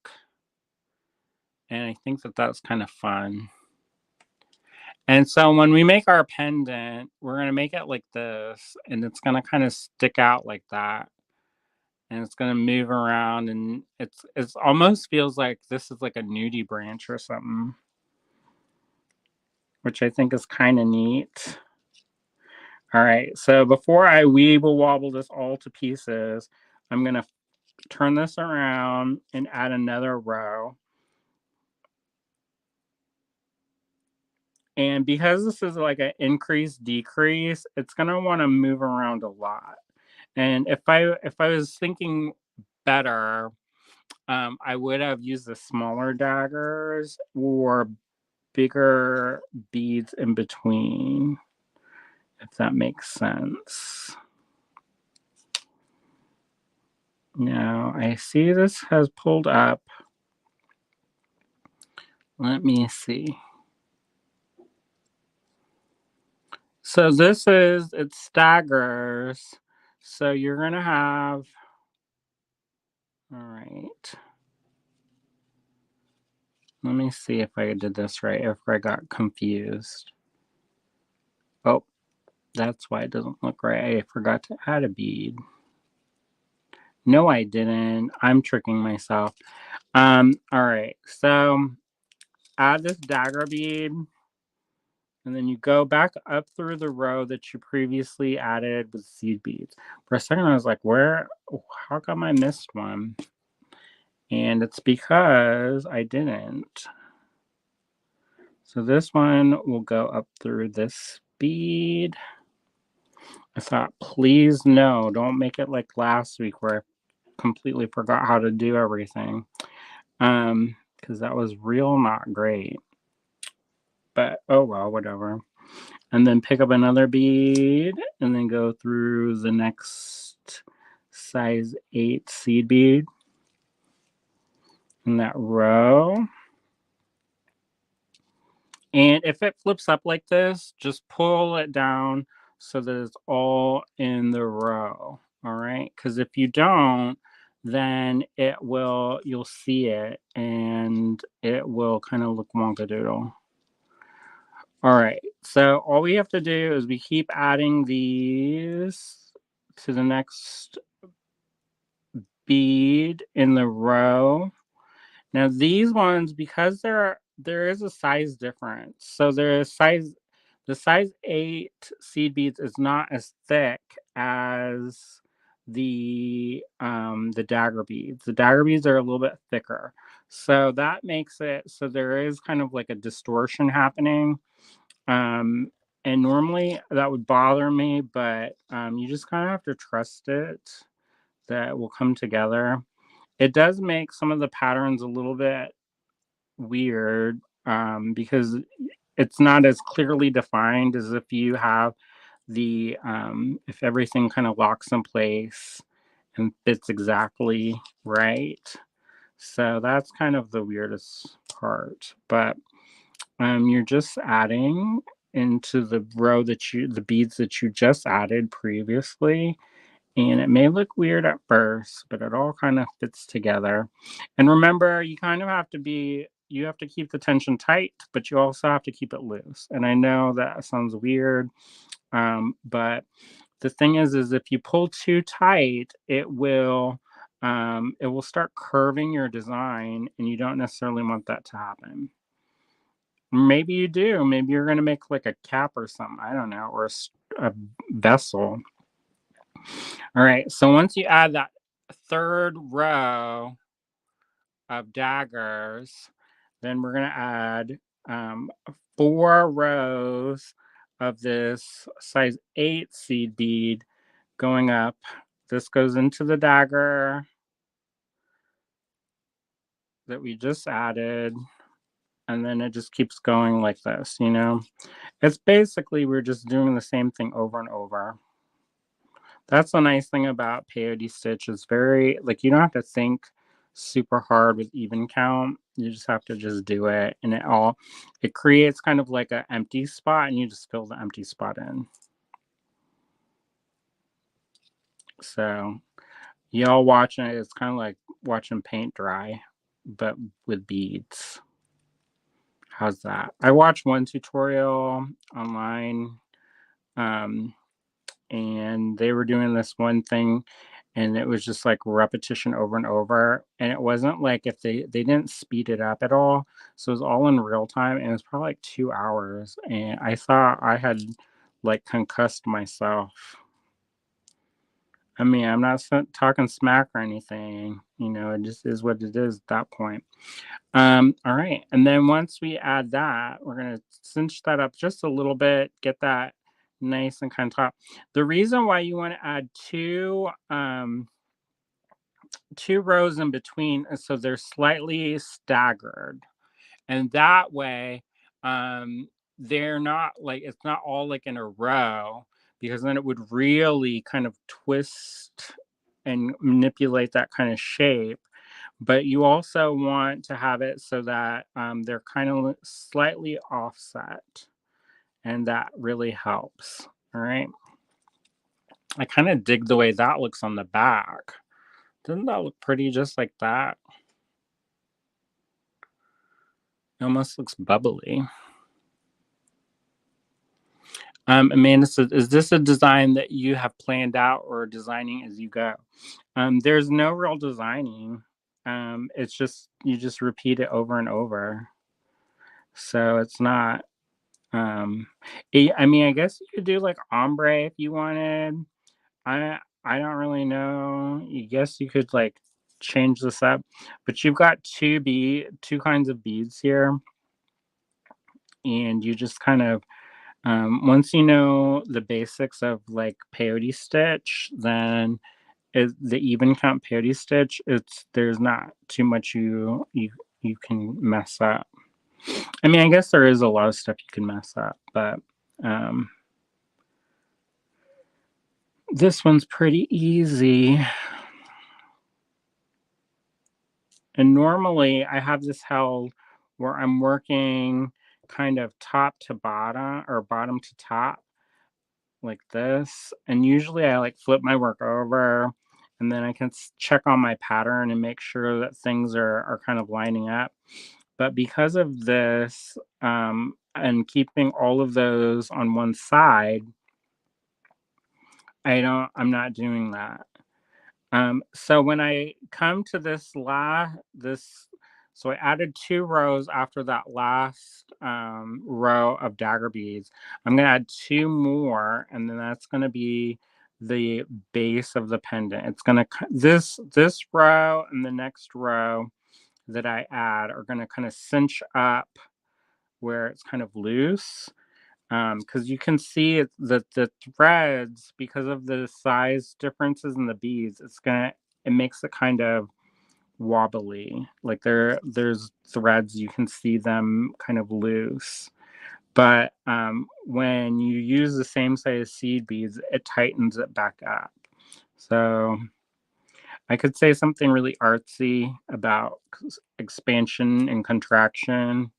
And I think that that's kind of fun. And so when we make our pendant, we're going to make it like this, and it's going to kind of stick out like that. And it's going to move around, and it's almost feels like this is like a nudie branch or something, which I think is kind of neat. All right, so before I weeble wobble this all to pieces, I'm going to turn this around and add another row. And because this is like an increase decrease, it's going to want to move around a lot. And if I was thinking better, I would have used the smaller daggers or bigger beads in between, if that makes sense. Now, I see this has pulled up. Let me see. So this is, it staggers. So you're going to have, all right. Let me see if I did this right, if I got confused. Oh, that's why it doesn't look right. I forgot to add a bead. No, I didn't. I'm tricking myself. All right. So add this dagger bead, and then you go back up through the row that you previously added with seed beads. For a second, I was like, where? How come I missed one? And it's because I didn't. So this one will go up through this bead. I thought, please no, don't make it like last week where I completely forgot how to do everything. Because that was real not great. But oh well, whatever. And then pick up another bead and then go through the next size 8 seed bead in that row. And if it flips up like this, just pull it down so that it's all in the row. All right. Because if you don't, then you'll see it and it will kind of look wonkadoodle. All right. So all we have to do is we keep adding these to the next bead in the row. Now these ones, because there is a size difference. So the size 8 seed beads is not as thick as the dagger beads. The dagger beads are a little bit thicker. So that makes it so there is kind of like a distortion happening. And normally that would bother me, but you just kind of have to trust it that it will come together. It does make some of the patterns a little bit weird because it's not as clearly defined as if you have if everything kind of locks in place and fits exactly right. So that's kind of the weirdest part. But you're just adding into the row the beads that you just added previously. And it may look weird at first, but it all kind of fits together. And remember, you kind of have you have to keep the tension tight, but you also have to keep it loose. And I know that sounds weird, but the thing is if you pull too tight, it will start curving your design, and you don't necessarily want that to happen. Maybe you do. Maybe you're going to make like a cap or something. I don't know, or a vessel. All right. So once you add that third row of daggers, then we're going to add 4 rows of this size 8 seed bead going up. This goes into the dagger that we just added. And then it just keeps going like this, It's basically, we're just doing the same thing over and over. That's the nice thing about peyote stitch. It's very, like, you don't have to think super hard with even count. You just have to just do it, and it creates kind of like an empty spot, and you just fill the empty spot in. So y'all watching it, it's kind of like watching paint dry, but with beads. How's that? I watched one tutorial online, um, and they were doing this one thing, and it was just like repetition over and over. And it wasn't like if they didn't speed it up at all, so it was all in real time, and it was probably like 2 hours. And I thought I had like concussed myself. I mean, I'm not talking smack or anything. It just is what it is at that point. All right. And then once we add that, we're going to cinch that up just a little bit, get that nice and kind of top. The reason why you want to add two rows in between is so they're slightly staggered. And that way, they're not like, it's not all like in a row, because then it would really kind of twist and manipulate that kind of shape. But you also want to have it so that they're kind of slightly offset, and that really helps. All right. I kind of dig the way that looks on the back. Doesn't that look pretty just like that? It almost looks bubbly. Amanda says, is this a design that you have planned out or designing as you go? There's no real designing. It's just, you just repeat it over and over. So it's not, I mean, I guess you could do like ombre if you wanted. I don't really know. I guess you could like change this up, but you've got two kinds of beads here, and you just kind of once you know the basics of like peyote stitch, then the even count peyote stitch, there's not too much you can mess up. I mean, I guess there is a lot of stuff you can mess up, but this one's pretty easy. And normally I have this held where I'm working kind of top to bottom or bottom to top like this. And usually I like flip my work over, and then I can check on my pattern and make sure that things are kind of lining up. But because of this, and keeping all of those on one side, I'm not doing that. So when I come to so I added 2 rows after that last row of dagger beads. I'm gonna add 2 more, and then that's gonna be the base of the pendant. It's gonna this row and the next row that I add are gonna kind of cinch up where it's kind of loose, because you can see that the threads, because of the size differences in the beads, it makes it kind of wobbly. Like there's threads, you can see them kind of loose. But when you use the same size seed beads, it tightens it back up. So I could say something really artsy about expansion and contraction,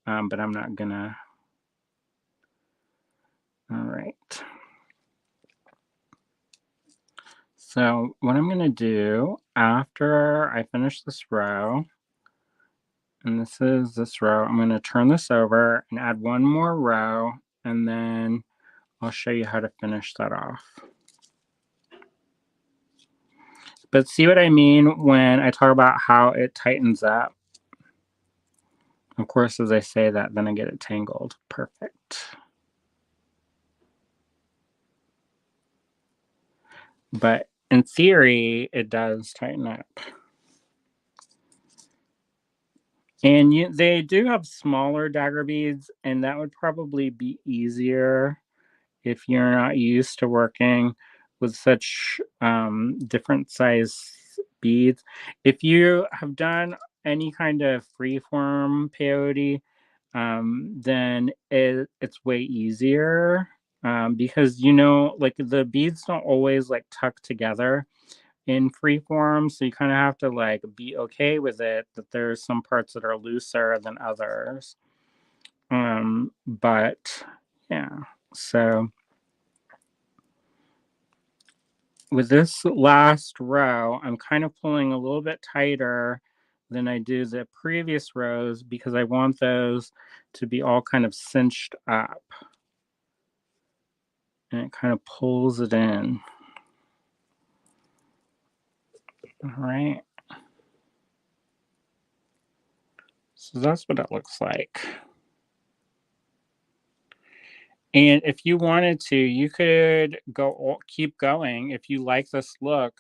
but I'm not gonna. All right. So what I'm going to do after I finish this row, and this is this row, I'm going to turn this over and add 1 more row, and then I'll show you how to finish that off. But see what I mean when I talk about how it tightens up? Of course, as I say that, then I get it tangled. Perfect. But in theory, it does tighten up. And they do have smaller dagger beads, and that would probably be easier if you're not used to working with such different size beads. If you have done any kind of freeform peyote, then it's way easier. because you know, like the beads don't always like tuck together in free form, so you kind of have to like be okay with it that there's some parts that are looser than others. But yeah, so with this last row, I'm kind of pulling a little bit tighter than I do the previous rows because I want those to be all kind of cinched up. And it kind of pulls it in. All right. So that's what it looks like. And if you wanted to, you could keep going. If you like this look,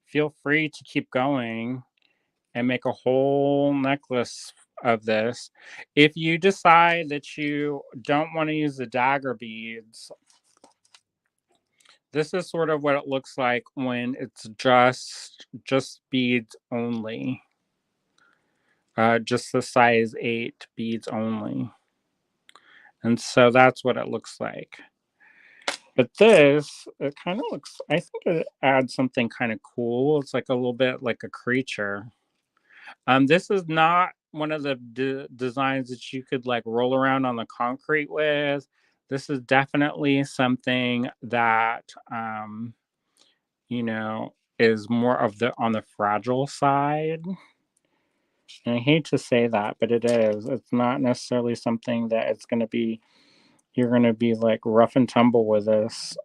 feel free to keep going and make a whole necklace of this. If you decide that you don't want to use the dagger beads, this is sort of what it looks like when it's just beads only. Just the size 8 beads only. And so that's what it looks like. But this, it kind of looks, I think it adds something kind of cool. It's like a little bit like a creature. This is not one of the designs that you could like roll around on the concrete with. This is definitely something that, you know, is more of the on the fragile side. And I hate to say that, but it is. It's not necessarily something that it's going to be, you're going to be like rough and tumble with this.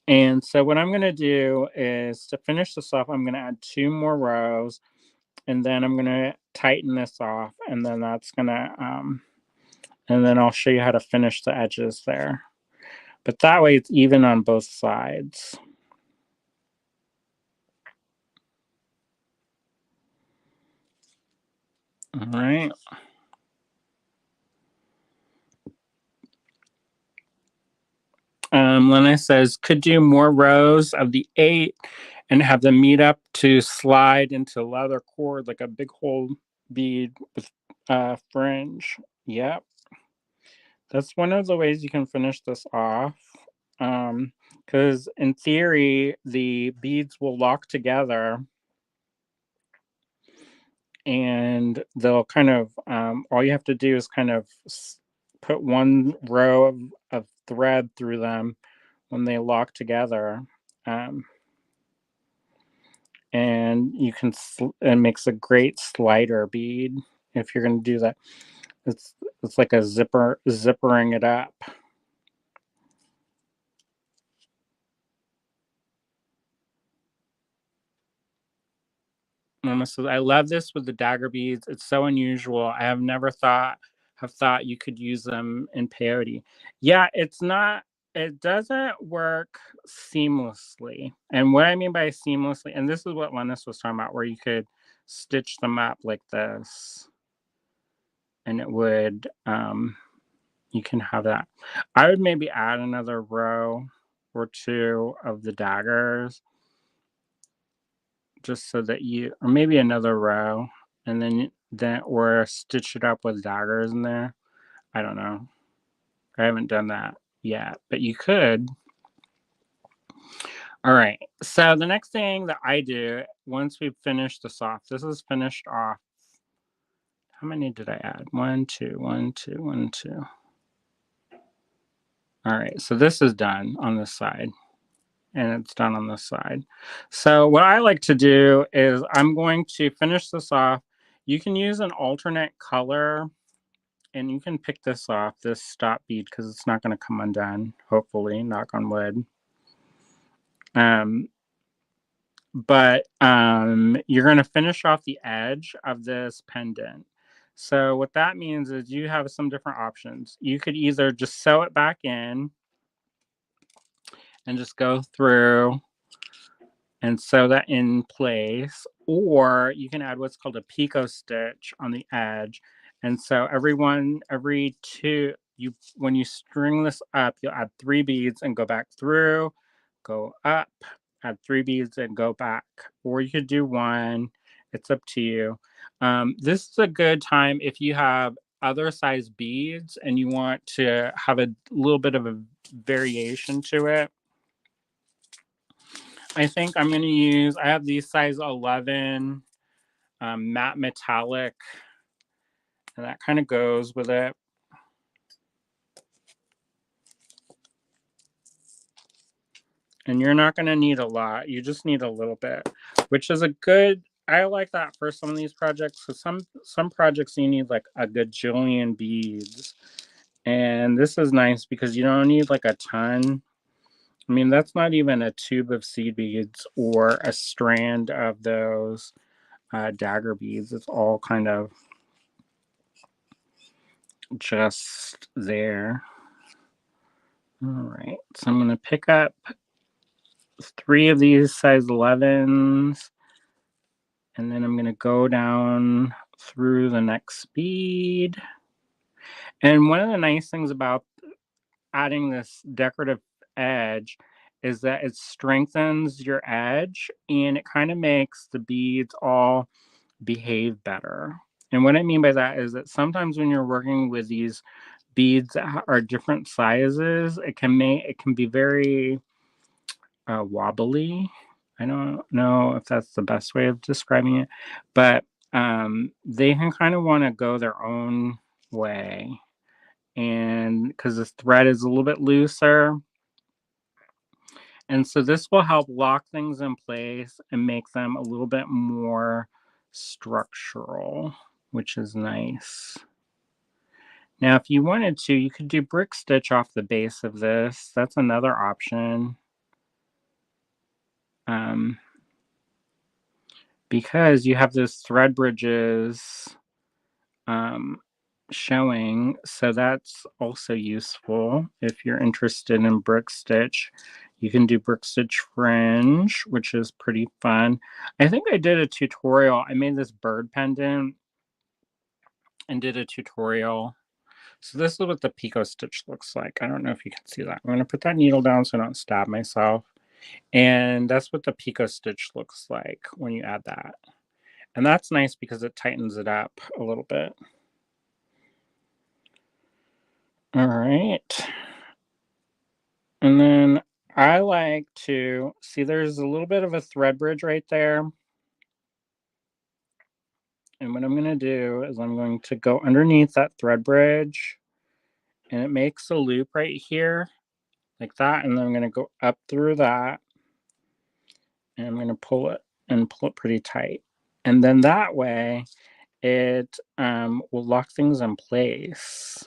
And so what I'm going to do is to finish this off, I'm going to add 2 more rows and then I'm going to tighten this off and then that's going to, and then I'll show you how to finish the edges there. But that way it's even on both sides. All right. Lena says, could do more rows of the 8 and have them meet up to slide into leather cord like a big hole bead with fringe. Yep. That's one of the ways you can finish this off. Because in theory, the beads will lock together and they'll kind of, all you have to do is kind of put one row of thread through them when they lock together. And you can, it makes a great slider bead if you're going to do that. It's, it's like a zippering it up. Mama says, I love this with the dagger beads. It's so unusual. I have never have thought you could use them in peyote. Yeah, it's not, it doesn't work seamlessly. And what I mean by seamlessly, and this is what Lennis was talking about, where you could stitch them up like this. And it would, you can have that. I would maybe add another row or 2 of the daggers just so that you, or maybe another row, and then or stitch it up with daggers in there. I don't know. I haven't done that yet, but you could. All right. So the next thing that I do once we've finished this off, this is finished off. How many did I add? 1, 2, 1, 2, 1, 2. All right. So this is done on this side. And it's done on this side. So what I like to do is I'm going to finish this off. You can use an alternate color and you can pick this off, this stop bead, because it's not going to come undone, hopefully, knock on wood. But you're going to finish off the edge of this pendant. So what that means is you have some different options. You could either just sew it back in and just go through and sew that in place, or you can add what's called a picot stitch on the edge. And so every 2, when you string this up, you'll add 3 beads and go back through, go up, add 3 beads and go back, or you could do 1. It's up to you. This is a good time if you have other size beads and you want to have a little bit of a variation to it, I think I'm going to use, I have these size 11 matte metallic, and that kind of goes with it. And you're not going to need a lot. You just need a little bit, which is a good, I like that for some of these projects. So some projects you need like a gajillion beads. And this is nice because you don't need like a ton. I mean, that's not even a tube of seed beads or a strand of those dagger beads. It's all kind of just there. All right, so I'm going to pick up 3 of these size 11s, and then I'm going to go down through the next bead. And one of the nice things about adding this decorative edge is that it strengthens your edge and it kind of makes the beads all behave better. And what I mean by that is that sometimes when you're working with these beads that are different sizes, it can be very wobbly. I don't know if that's the best way of describing it, but they can kind of want to go their own way. And because this thread is a little bit looser, and so this will help lock things in place and make them a little bit more structural, which is nice. Now, if you wanted to, you could do brick stitch off the base of this. That's another option. Because you have those thread bridges showing, so that's also useful if you're interested in brick stitch. You can do brick stitch fringe, which is pretty fun. I think I did a tutorial. I made this bird pendant and did a tutorial. So this is what the picot stitch looks like. I don't know if you can see that. I'm going to put that needle down so I don't stab myself. And that's what the picot stitch looks like when you add that. And that's nice because it tightens it up a little bit. All right. And then I like to see there's a little bit of a thread bridge right there. And what I'm going to do is I'm going to go underneath that thread bridge, and it makes a loop right here like that. And then I'm going to go up through that, and I'm going to pull it pretty tight. And then that way it will lock things in place,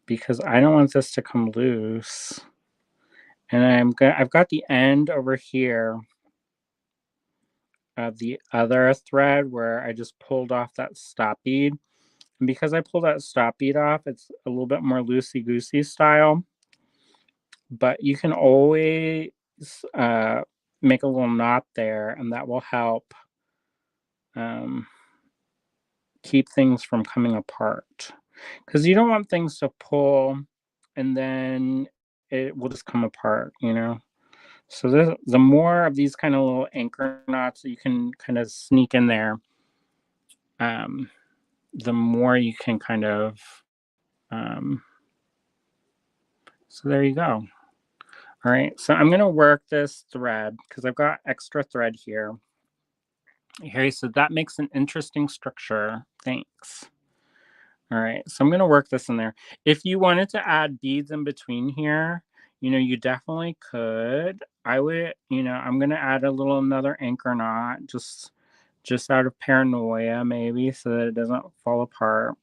because I don't want this to come loose. And I've got the end over here of the other thread where I just pulled off that stop bead. And because I pulled that stop bead off, it's a little bit more loosey-goosey style. But you can always make a little knot there, and that will help keep things from coming apart. Because you don't want things to pull and then it will just come apart, you know? So the more of these kind of little anchor knots that you can kind of sneak in there, the more you can kind of, so there you go. All right, so I'm going to work this thread because I've got extra thread here. Here, so that makes an interesting structure. Thanks. All right, so I'm going to work this in there. If you wanted to add beads in between here, you know, you definitely could. I would, you know, I'm going to add another anchor knot just out of paranoia maybe, so that it doesn't fall apart.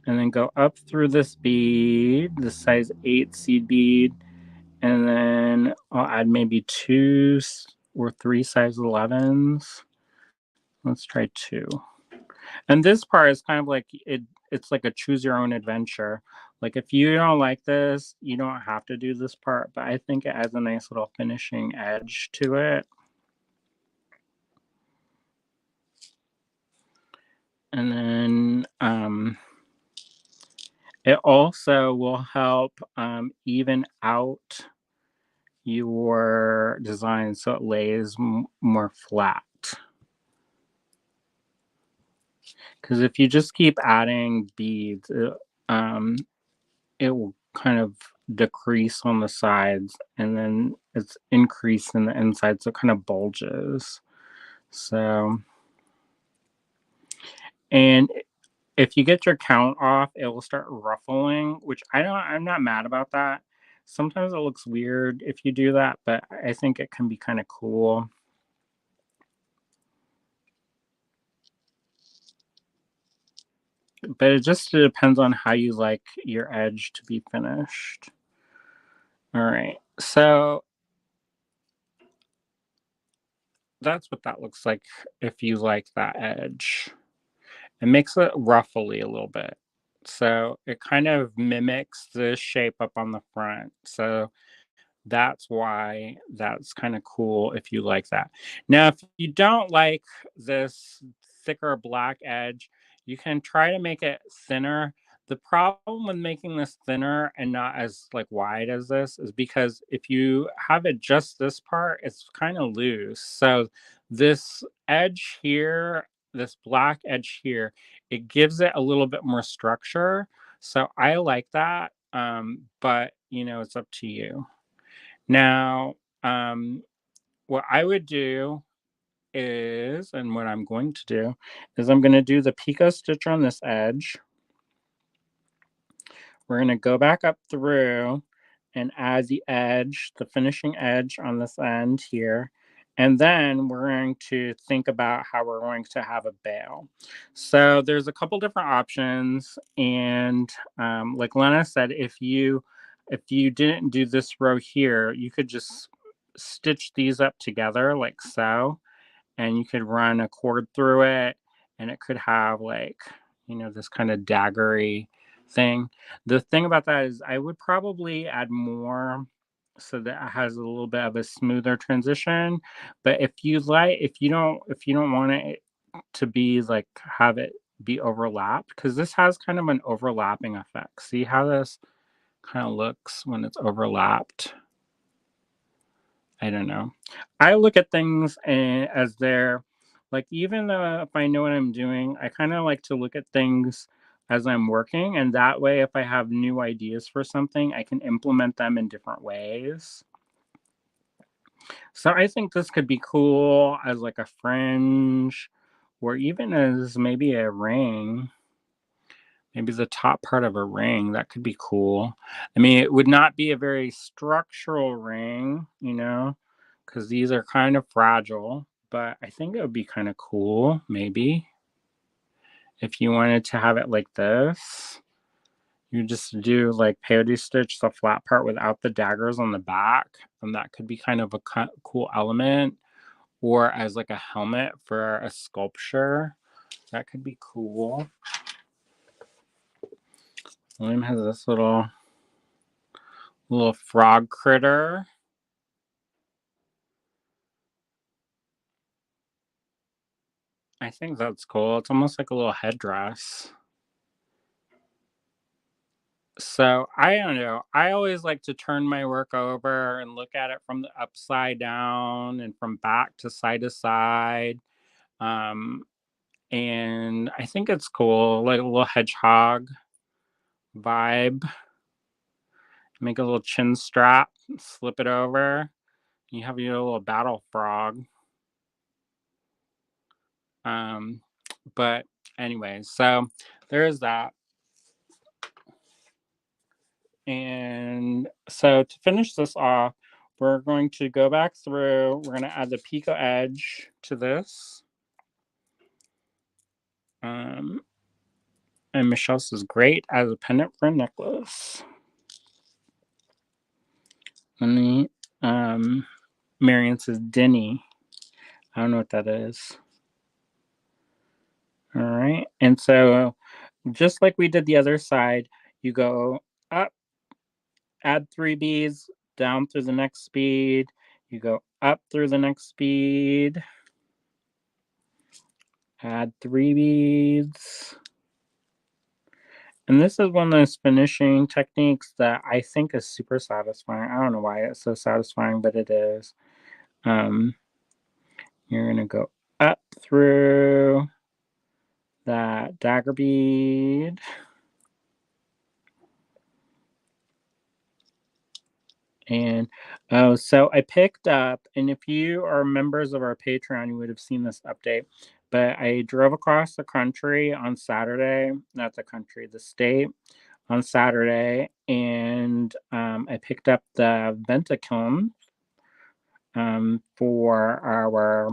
And then go up through this bead, the size 8 seed bead, and then I'll add maybe 2 or 3 size 11s. Let's try 2. And this part is kind of like it's like a choose your own adventure. Like if you don't like this, you don't have to do this part, but I think it adds a nice little finishing edge to it. And then it also will help even out your design so it lays more flat. Because if you just keep adding beads, um, it will kind of decrease on the sides and then it's increased in the inside, so it kind of bulges. So, and if you get your count off, it will start ruffling, which I'm not mad about that. Sometimes it looks weird if you do that, but I think it can be kind of cool. But it just depends on how you like your edge to be finished. All right. So that's what that looks like if you like that edge. It makes it ruffly a little bit. So it kind of mimics the shape up on the front. So that's why that's kind of cool if you like that. Now, if you don't like this thicker black edge, you can try to make it thinner. The problem with making this thinner and not as like wide as this is because if you have it just this part, it's kind of loose. So this edge here, this black edge here, it gives it a little bit more structure. So I like that. But it's up to you. Now, what I would do is, and what I'm going to do, is I'm going to do the picot stitch on this edge. We're going to go back up through and add the edge, the finishing edge on this end here. And then we're going to think about how we're going to have a bail. So there's a couple different options. And like Lena said, if you didn't do this row here, you could just stitch these up together like so, and you could run a cord through it, and it could have like, this kind of daggery thing. The thing about that is I would probably add more so that it has a little bit of a smoother transition. But if you don't want it to be like have it be overlapped, because this has kind of an overlapping effect. See how this kind of looks when it's overlapped? I don't know. I look at things as they're like, even though if I know what I'm doing, I kind of like to look at things as I'm working. And that way, if I have new ideas for something, I can implement them in different ways. So I think this could be cool as like a fringe or even as maybe a ring. Maybe the top part of a ring. That could be cool. I mean, it would not be a very structural ring, because these are kind of fragile, but I think it would be kind of cool, maybe, if you wanted to have it like this. You just do like peyote stitch the flat part without the daggers on the back, and that could be kind of a cool element. Or as like a helmet for a sculpture, that could be cool. William has this little frog critter. I think that's cool. It's almost like a little headdress. So I don't know. I always like to turn my work over and look at it from the upside down and from back to side. Um, and I think it's cool, like a little hedgehog vibe. Make a little chin strap, slip it over. You have your little battle frog. Um, but anyways, so there's that. And so to finish this off, we're going to go back through. We're going to add the picot edge to this. And Michelle says, great as a pendant for a necklace. And the Marion says, Denny. I don't know what that is. All right. And so just like we did the other side, you go up, add 3 beads, down through the next bead. You go up through the next bead, add 3 beads. And this is one of those finishing techniques that I think is super satisfying. I don't know why it's so satisfying, but it is. You're going to go up through that dagger bead. And oh, so I picked up, and if you are members of our Patreon, you would have seen this update. But I drove across the country on Saturday, not the country, the state on Saturday, and I picked up the Ventaciln for our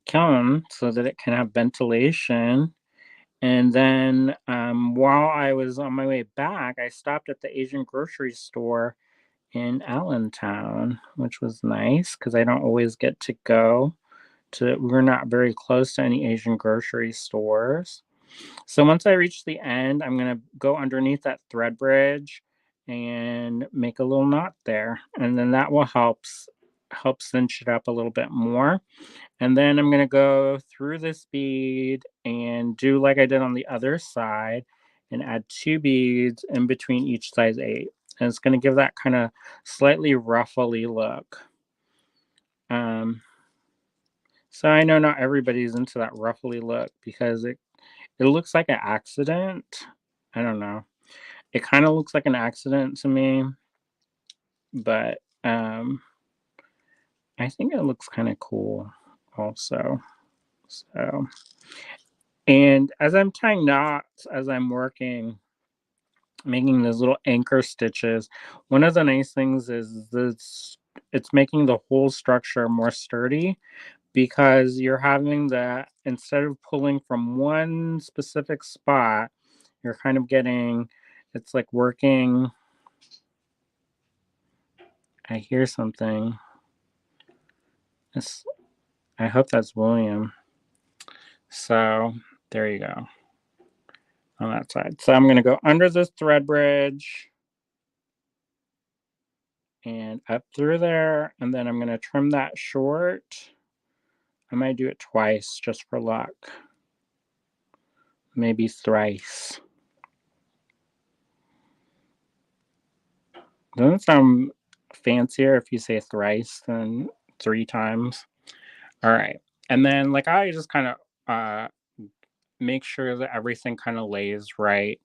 kiln so that it can have ventilation. And then while I was on my way back, I stopped at the Asian grocery store in Allentown, which was nice because I don't always get to go to, we're not very close to any Asian grocery stores. So once I reach the end, I'm going to go underneath that thread bridge and make a little knot there. And then that will help cinch it up a little bit more. And then I'm going to go through this bead and do like I did on the other side and add 2 beads in between each size 8. And it's going to give that kind of slightly ruffly look. So I know not everybody's into that ruffly look because it looks like an accident. I don't know. It kind of looks like an accident to me, but I think it looks kind of cool also. So, and as I'm tying knots, as I'm working, making those little anchor stitches, one of the nice things is this, it's making the whole structure more sturdy because you're having the, instead of pulling from one specific spot, you're kind of getting, it's like working. I hear something. It's, I hope that's William. So there you go on that side. So I'm going to go under this thread bridge and up through there. And then I'm going to trim that short. I might do it twice just for luck. Maybe thrice. Doesn't sound fancier if you say thrice than 3 times. All right. And then like I just kind of make sure that everything kind of lays right.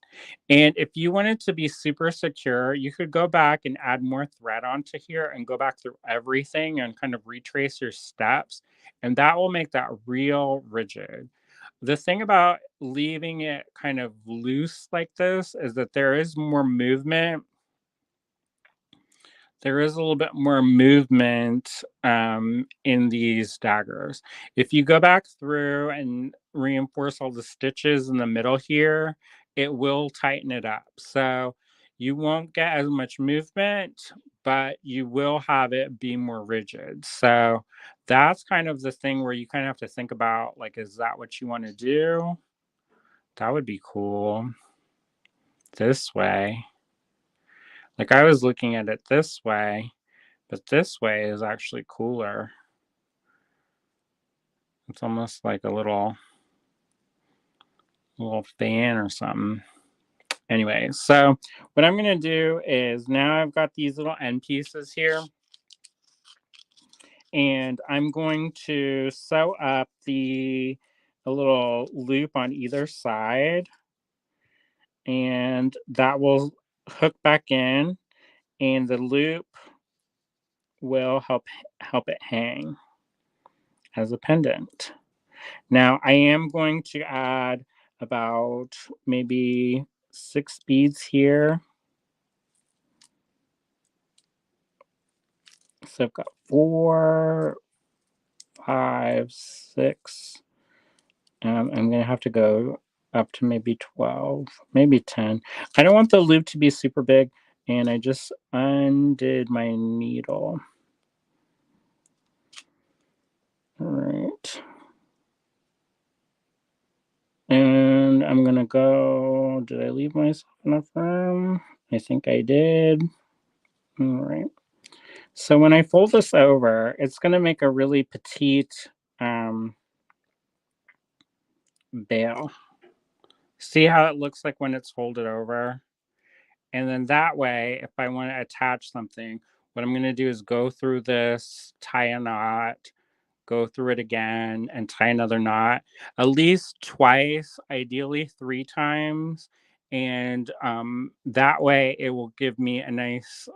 And if you want it to be super secure, you could go back and add more thread onto here and go back through everything and kind of retrace your steps. And that will make that real rigid. The thing about leaving it kind of loose like this is that there is more movement. There is a little bit more movement in these daggers. If you go back through and reinforce all the stitches in the middle here, it will tighten it up. So you won't get as much movement, but you will have it be more rigid. So that's kind of the thing where you kind of have to think about, like, is that what you want to do? That would be cool. This way. Like I was looking at it this way, but this way is actually cooler. It's almost like a little fan or something. Anyway, so what I'm going to do is now I've got these little end pieces here. And I'm going to sew up a little loop on either side. And that will hook back in. And the loop will help it hang as a pendant. Now I am going to add about maybe 6 beads here. So I've got 4, 5, 6. I'm going to have to go up to maybe 12, maybe 10. I don't want the loop to be super big, and I just undid my needle. All right. And I'm going to go, did I leave myself enough room? I think I did. All right. So when I fold this over, it's going to make a really petite bail. See how it looks like when it's folded over? And then that way, if I want to attach something, what I'm going to do is go through this, tie a knot, go through it again and tie another knot at least twice, ideally 3 times, and, that way it will give me a nice,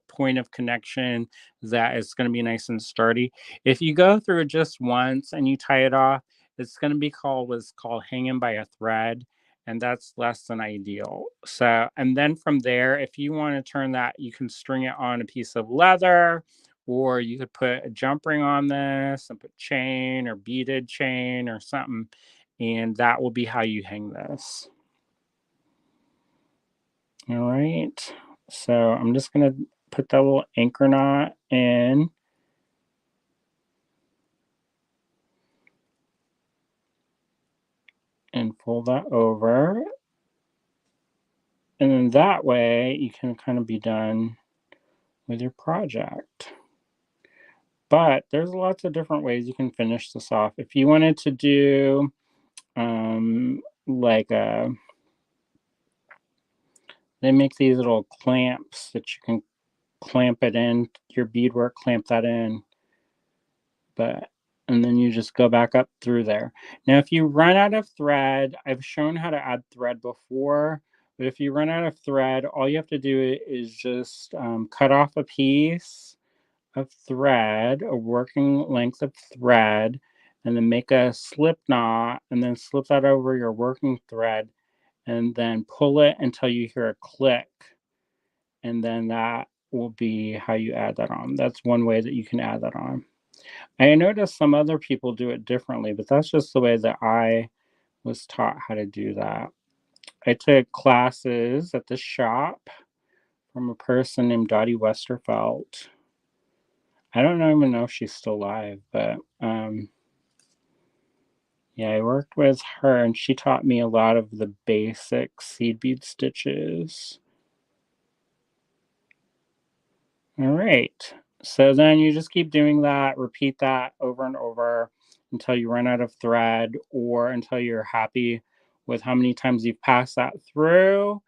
point of connection that is gonna be nice and sturdy. If you go through it just once and you tie it off, it's gonna be called what's called hanging by a thread, and that's less than ideal. So, and then from there, if you wanna turn that, you can string it on a piece of leather, or you could put a jump ring on this and put chain or beaded chain or something, and that will be how you hang this. All right. So I'm just gonna put that little anchor knot in and fold that over. And then that way you can kind of be done with your project. But there's lots of different ways you can finish this off. If you wanted to do like they make these little clamps that you can clamp it in your beadwork, clamp that in, but and then you just go back up through there. Now, if you run out of thread, I've shown how to add thread before, but if you run out of thread, all you have to do is just cut off a piece of thread, a working length of thread, and then make a slip knot, and then slip that over your working thread, and then pull it until you hear a click, and then that will be how you add that on. That's one way that you can add that on. I noticed some other people do it differently, but that's just the way that I was taught how to do that. I took classes at the shop from a person named Dottie Westerfelt. I don't even know if she's still alive, but yeah, I worked with her and she taught me a lot of the basic seed bead stitches. All right. So then you just keep doing that, repeat that over and over until you run out of thread or until you're happy with how many times you've passed that through.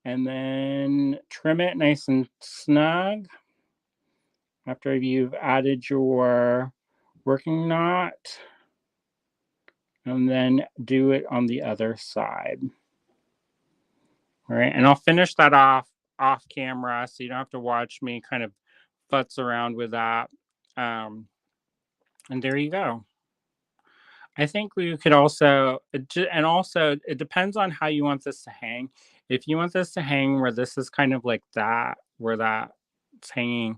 And then trim it nice and snug after you've added your working knot. And then do it on the other side. All right. And I'll finish that off camera so you don't have to watch me kind of futz around with that. Um, and there you go. I think we could also, and also it depends on how you want this to hang. If you want this to hang where this is kind of like that, where that's hanging,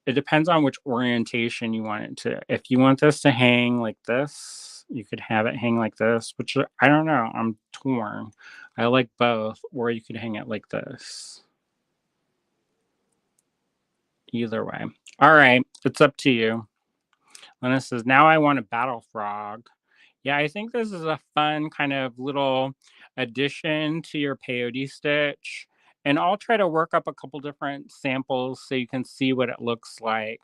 it depends on which orientation you want it to. If you want this to hang like this, you could have it hang like this, which I don't know. I'm torn. I like both, or you could hang it like this. Either way. All right, it's up to you. Lena says, now I want a battle frog. Yeah, I think this is a fun kind of little addition to your peyote stitch. And I'll try to work up a couple different samples so you can see what it looks like.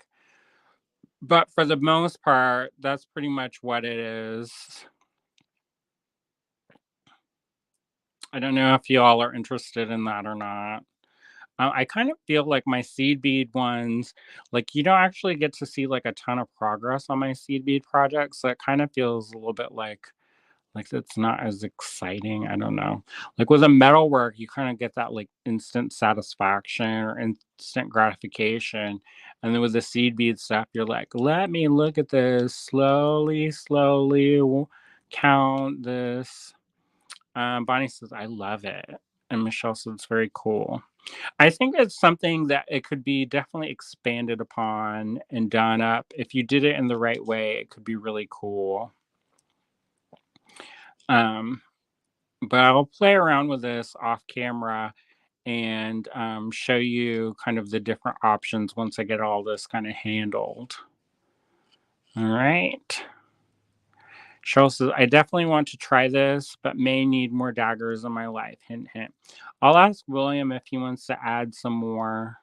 But for the most part, that's pretty much what it is. I don't know if you all are interested in that or not. I kind of feel like my seed bead ones, like you don't actually get to see like a ton of progress on my seed bead projects. So it kind of feels a little bit like it's not as exciting. I don't know. Like with a metalwork, you kind of get that like instant satisfaction or instant gratification. And then with the seed bead stuff, you're like, let me look at this slowly, slowly count this. Bonnie says, I love it. And Michelle says, it's very cool. I think it's something that it could be definitely expanded upon and done up. If you did it in the right way, it could be really cool. Um, but I'll play around with this off camera and show you kind of the different options once I get all this kind of handled. All right. Cheryl says, I definitely want to try this, but may need more daggers in my life. Hint, hint. I'll ask William if he wants to add some more.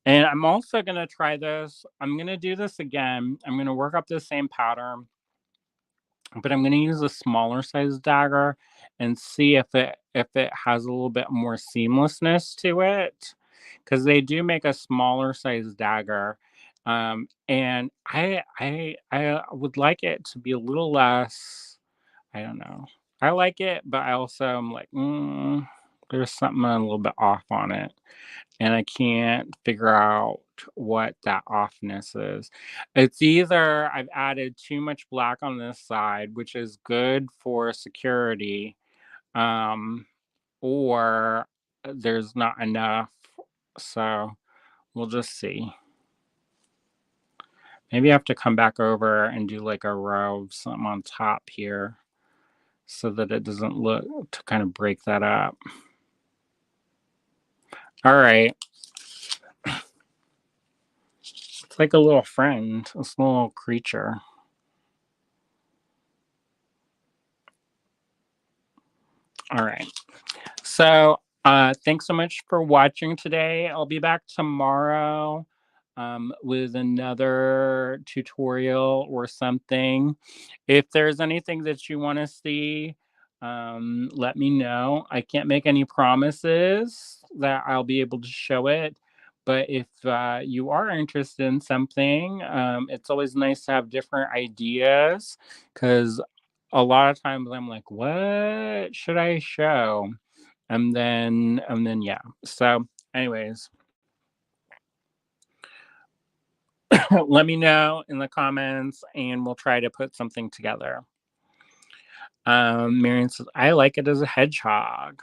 And I'm also going to try this. I'm going to do this again. I'm going to work up the same pattern, but I'm going to use a smaller size dagger and see if it has a little bit more seamlessness to it, because they do make a smaller size dagger. And I would like it to be a little less. I don't know. I like it, but I also am like, there's something a little bit off on it, and I can't figure out what that offness is. It's either I've added too much black on this side, which is good for security, um, or there's not enough. So we'll just see. Maybe I have to come back over and do like a row of something on top here so that it doesn't look to kind of break that up. All right. It's like a little friend, this little creature. All right. So, thanks so much for watching today. I'll be back tomorrow with another tutorial or something. If there's anything that you want to see, let me know. I can't make any promises that I'll be able to show it. But if you are interested in something, it's always nice to have different ideas because a lot of times I'm like, what should I show? And then yeah. So anyways, let me know in the comments and we'll try to put something together. Marion says, I like it as a hedgehog.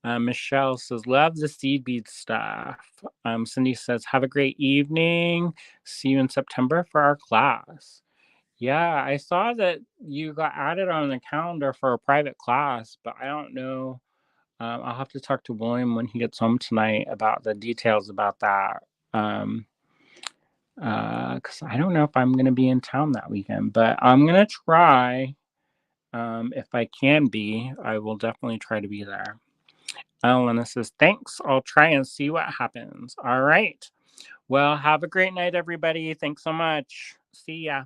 Michelle says, love the seed bead stuff. Cindy says, have a great evening. See you in September for our class. Yeah, I saw that you got added on the calendar for a private class, but I don't know. I'll have to talk to William when he gets home tonight about the details about that. Um, because I don't know if I'm gonna be in town that weekend, but I'm gonna try. If I can be, I will definitely try to be there. Elena says, thanks. I'll try and see what happens. All right. Well, have a great night, everybody. Thanks so much. See ya.